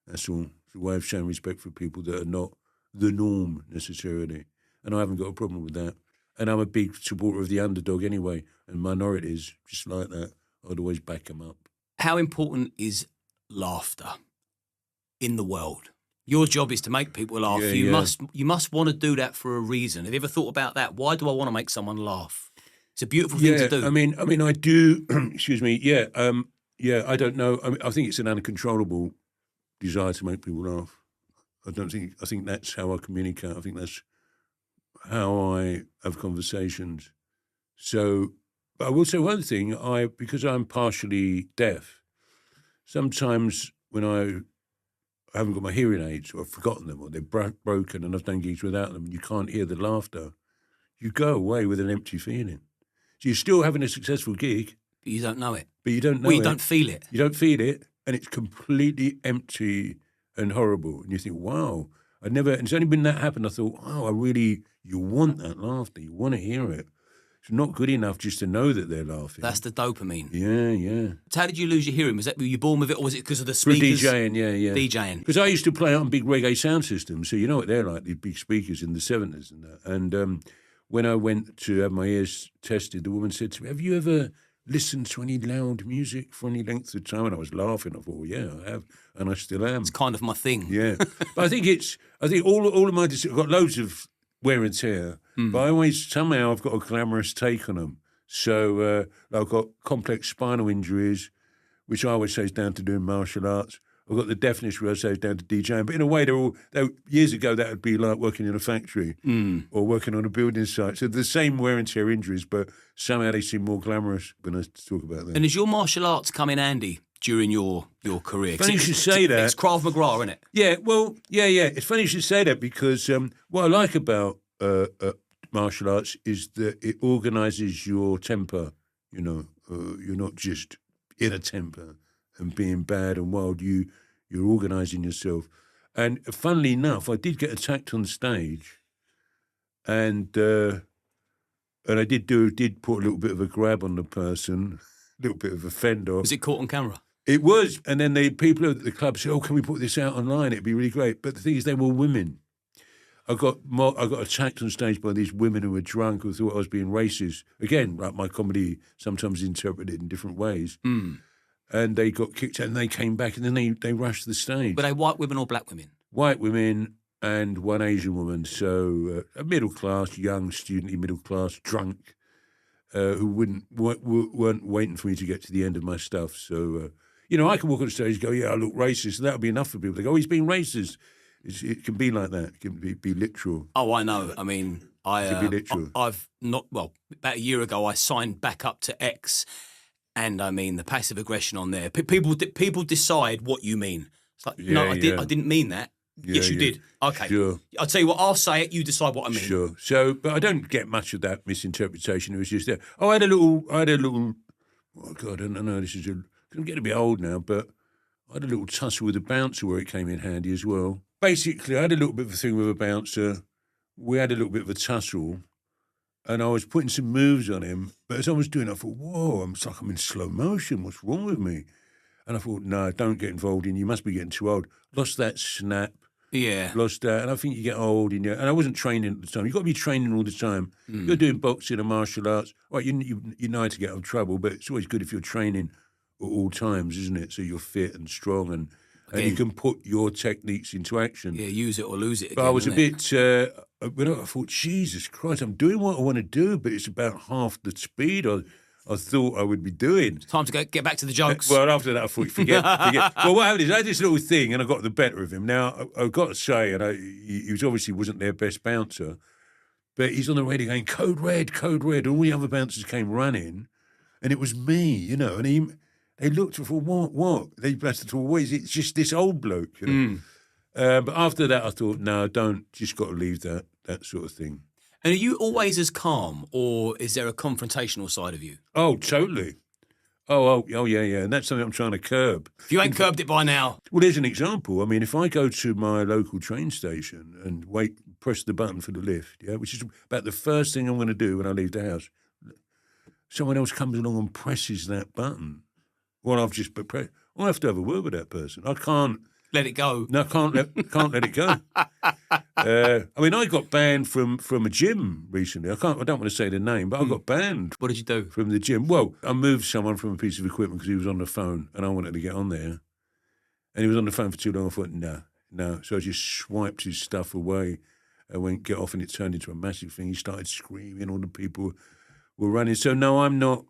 That's all. It's a way of showing respect for people that are not the norm necessarily. And I haven't got a problem with that. And I'm a big supporter of the underdog anyway, and minorities, just like that. I'd always back them up. How important is laughter in the world? Your job is to make people laugh. You must want to do that for a reason. Have you ever thought about that? Why do I want to make someone laugh? It's a beautiful thing to do. I mean, I do. Excuse me. I don't know. I think it's an uncontrollable desire to make people laugh. I think that's how I communicate. I think that's how I have conversations. So, but I will say one thing, because I'm partially deaf, sometimes when I haven't got my hearing aids, or I've forgotten them, or they're broken and I've done gigs without them, and you can't hear the laughter, you go away with an empty feeling. So you're still having a successful gig. But you don't know it. But you don't know you don't feel it. You don't feel it, and it's completely empty and horrible. And you think, wow, and it's only been that happened, I thought, wow, you want that laughter, you want to hear it. It's not good enough just to know that they're laughing. That's the dopamine. Yeah. So how did you lose your hearing? Were you born with it, or was it because of the speakers? For DJing, yeah. DJing. Because I used to play on big reggae sound systems, so you know what they're like, these big speakers in the 70s and that. And when I went to have my ears tested, the woman said to me, have you ever listened to any loud music for any length of time? And I was laughing. I thought, well, yeah, I have, and I still am. It's kind of my thing. Yeah. But I think all of my, I've got loads of wear and tear, but somehow I've got a glamorous take on them. So I've got complex spinal injuries, which I would say is down to doing martial arts. I've got the deafness, where I say is down to DJing. But in a way, years ago, that would be like working in a factory or working on a building site. So the same wear and tear injuries, but somehow they seem more glamorous when I talk about that. And has your martial arts come in handy during your career? Funny you should say that. It's Krav Maga, isn't it? Yeah, well, yeah. It's funny you should say that because what I like about martial arts is that it organises your temper. You know, you're not just in a temper and being bad and wild. You You're organising yourself. And funnily enough, I did get attacked on stage, and I did put a little bit of a grab on the person, a little bit of a fend off. Was it caught on camera? It was, and then the people at the club said, "Oh, can we put this out online? It'd be really great." But the thing is, they were women. I got attacked on stage by these women who were drunk, who thought I was being racist. Again, like my comedy sometimes interpreted in different ways. And they got kicked out, and they came back, and then they rushed the stage. Were they white women or black women? White women and one Asian woman, so a middle class, young, student-y middle class, drunk, who weren't waiting for me to get to the end of my stuff. So, I can walk on stage and go, yeah, I look racist, and that'll be enough for people. They go, oh, he's being racist. It can be like that. It can be literal. Oh, I know. I mean, It can be literal. I've not, well, about a year ago, I signed back up to X, and I mean, the passive aggression on there. People decide what you mean. It's like, no, I didn't mean that. Yes, you did. Okay. Sure. I'll tell you what, I'll say it, you decide what I mean. Sure. So, but I don't get much of that misinterpretation. It was just, I had a little, oh God, I don't know, I'm getting a bit old now, but I had a little tussle with a bouncer where it came in handy as well. Basically, I had a little bit of a thing with a bouncer. We had a little bit of a tussle, and I was putting some moves on him, but as I was doing it, I thought, whoa, it's like I'm in slow motion. What's wrong with me? And I thought, no, don't get involved in. You must be getting too old. Lost that snap. Yeah. Lost that. And I think you get old. And I wasn't training at the time. You've got to be training all the time. You're doing boxing and martial arts. Right, you know how to get out of trouble, but it's always good if you're training at all times, isn't it? So you're fit and strong and you can put your techniques into action. Yeah, use it or lose it again. But I was a bit, I thought, Jesus Christ, I'm doing what I want to do, but it's about half the speed I thought I would be doing. Time to get back to the jokes. Well, after that, I thought, forget. Well, what happened is I had this little thing, and I got the better of him. Now, I've got to say, and he obviously wasn't their best bouncer, but he's on the radio going, code red, and all the other bouncers came running, and it was me, and they looked for what? They thought, well, it's just this old bloke, But after that, I thought, no, just got to leave that sort of thing. And are you always as calm, or is there a confrontational side of you? Oh, totally. Oh, yeah. And that's something I'm trying to curb. If you ain't curbed it by now. Well, there's an example. I mean, if I go to my local train station and press the button for the lift, which is about the first thing I'm going to do when I leave the house, someone else comes along and presses that button. Well, I've just pressed. I have to have a word with that person. I can't let it go. No, can't let it go. I mean, I got banned from a gym recently. I don't want to say the name, but I got banned. What did you do? From the gym. Well, I moved someone from a piece of equipment because he was on the phone and I wanted to get on there. And he was on the phone for too long. I thought, no. So I just swiped his stuff away. I went, get off, and it turned into a massive thing. He started screaming. All the people were running. So, no, I'm not.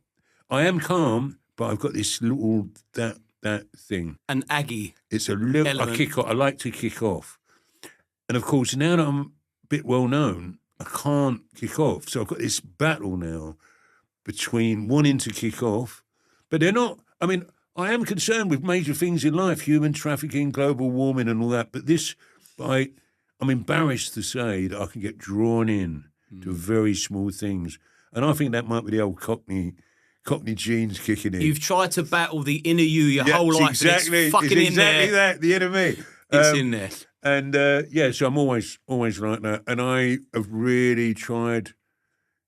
I am calm, but I've got this little, that thing. An Aggie. It's a little, element. I like to kick off. And of course, now that I'm a bit well known, I can't kick off. So I've got this battle now between wanting to kick off, but they're not. I mean, I am concerned with major things in life, human trafficking, global warming and all that. But I'm embarrassed to say that I can get drawn in to very small things. And I think that might be the old Cockney genes kicking in. You've tried to battle the inner you your whole life. Exactly. It's fucking it's in there. Exactly that, the inner me. It's in there. And, so I'm always like that. And I have really tried,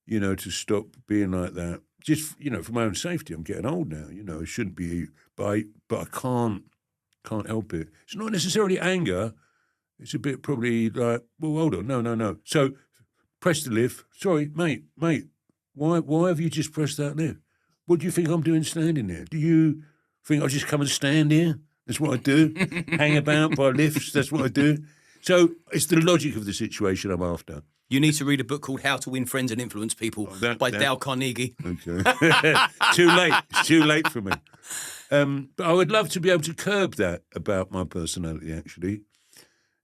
to stop being like that. Just, for my own safety. I'm getting old now, it shouldn't be, but I can't help it. It's not necessarily anger. It's a bit probably like, well, hold on, no. So press the lift. Sorry, mate, why have you just pressed that lift? What do you think I'm doing standing there? Do you think I'll just come and stand here? That's what I do. Hang about by lifts, that's what I do. So it's the logic of the situation I'm after. You need to read a book called How to Win Friends and Influence People by Dale Carnegie. Okay. Too late. It's too late for me. But I would love to be able to curb that about my personality, actually.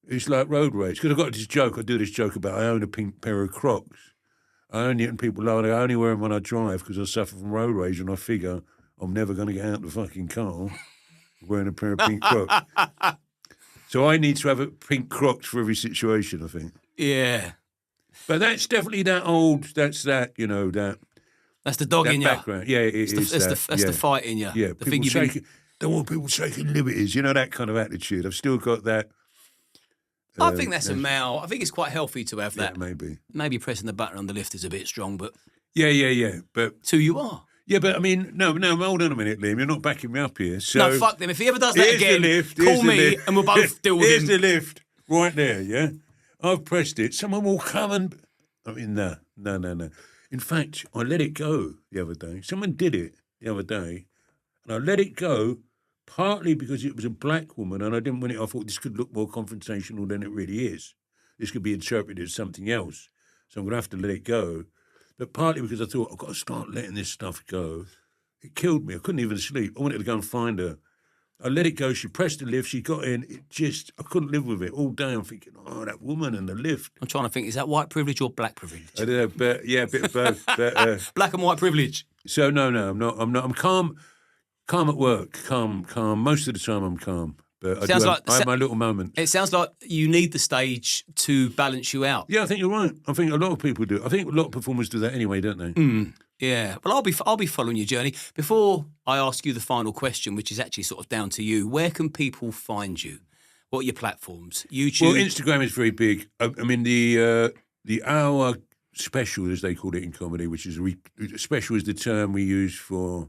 It's like road rage. Because I do this joke about I own a pink pair of Crocs. And people lie, I only wear them when I drive because I suffer from road rage and I figure I'm never going to get out of the fucking car wearing a pair of pink Crocs. So I need to have a pink Crocs for every situation, I think. Yeah. But that's definitely that old, that's that. That's the dog in you. Background. Yeah, it is That's the fight in you. Yeah, the thing don't want people taking liberties, that kind of attitude. I've still got that. I think that's a male. I think it's quite healthy to have that. Yeah, maybe. Maybe pressing the button on the lift is a bit strong, but Yeah. But it's who you are. yeah, but I mean, no. Hold on a minute, Liam. You're not backing me up here. So No, fuck them. If he ever does that here's again, the lift, call here's the me lift. and we'll both deal with Here's him. the lift right there. Yeah, I've pressed it. Someone will come and. I mean, no. In fact, I let it go the other day. Someone did it the other day, and I let it go partly because it was a black woman, and I didn't want it. I thought this could look more confrontational than it really is. This could be interpreted as something else, so I'm going to have to let it go. But partly because I thought I've got to start letting this stuff go. It killed me. I couldn't even sleep. I wanted to go and find her. I let it go. She pressed the lift. She got in. I couldn't live with it all day. I'm thinking, oh, that woman and the lift. I'm trying to think, is that white privilege or black privilege? I don't know, but yeah, a bit of both. But, Black and white privilege. so no, I'm not. I'm calm at work. Calm. Most of the time, I'm calm. But I have my little moment. It sounds like you need the stage to balance you out. Yeah, I think you're right. I think a lot of people do. I think a lot of performers do that anyway, don't they? Yeah. Well, I'll be following your journey. Before I ask you the final question, which is actually sort of down to you, where can people find you? What are your platforms? YouTube? Well, Instagram is very big. I mean, the hour special, as they call it in comedy, which is special is the term we use for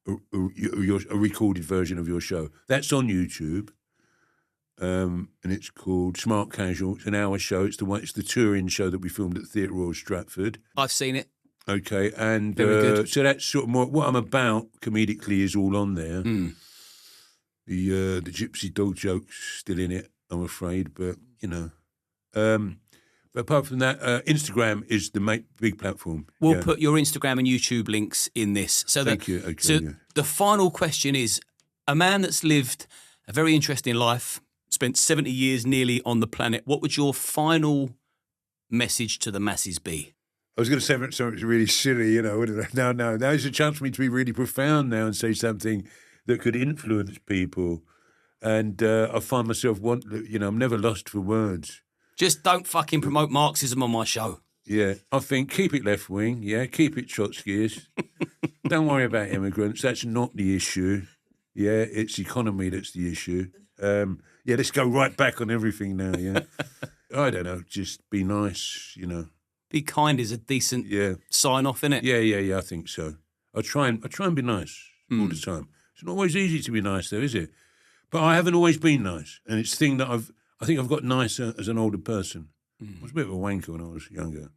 a recorded version of your show. That's on YouTube, and it's called Smart Casual. It's an hour show. It's the touring show that we filmed at the Theatre Royal Stratford. I've seen it. Okay, and Very good. so that's sort of more what I'm about comedically is all on there. The gypsy dog joke's still in it, I'm afraid, but but apart from that, Instagram is the big platform. We'll put your Instagram and YouTube links in this. So Thank you. Okay, so the final question is, a man that's lived a very interesting life, spent 70 years nearly on the planet, what would your final message to the masses be? I was going to say something really silly, wouldn't I? No. Now's a chance for me to be really profound now and say something that could influence people. And I find myself I'm never lost for words. Just don't fucking promote Marxism on my show. Yeah, I think keep it left wing. Yeah, keep it Trotskyist. Don't worry about immigrants. That's not the issue. Yeah, it's economy that's the issue. Let's go right back on everything now. Yeah, I don't know. Just be nice. Be kind is a decent sign off, innit? Yeah. I think so. I try and be nice all the time. It's not always easy to be nice, though, is it? But I haven't always been nice, and it's a thing that I think I've got nicer as an older person. I was a bit of a wanker when I was younger,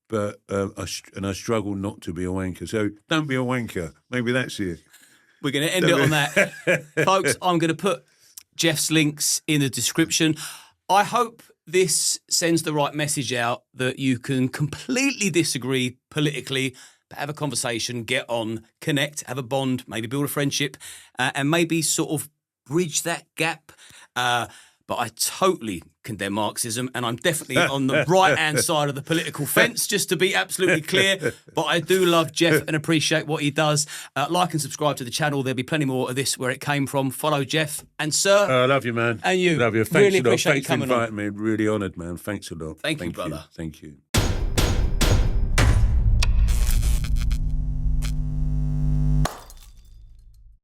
but I struggle not to be a wanker. So don't be a wanker. Maybe that's it. We're going to end it on that. Folks, I'm going to put Jeff's links in the description. I hope this sends the right message out that you can completely disagree politically, but have a conversation, get on, connect, have a bond, maybe build a friendship, and maybe sort of bridge that gap. But I totally condemn Marxism, and I'm definitely on the right-hand side of the political fence, just to be absolutely clear. But I do love Jeff and appreciate what he does. Like and subscribe to the channel. There'll be plenty more of this where it came from. Follow Jeff. And sir... I love you, man. And you. Love you. Thanks really a lot. Appreciate Thanks you coming for inviting me. Really honoured, man. Thanks a lot. Thank you, brother. Thank you.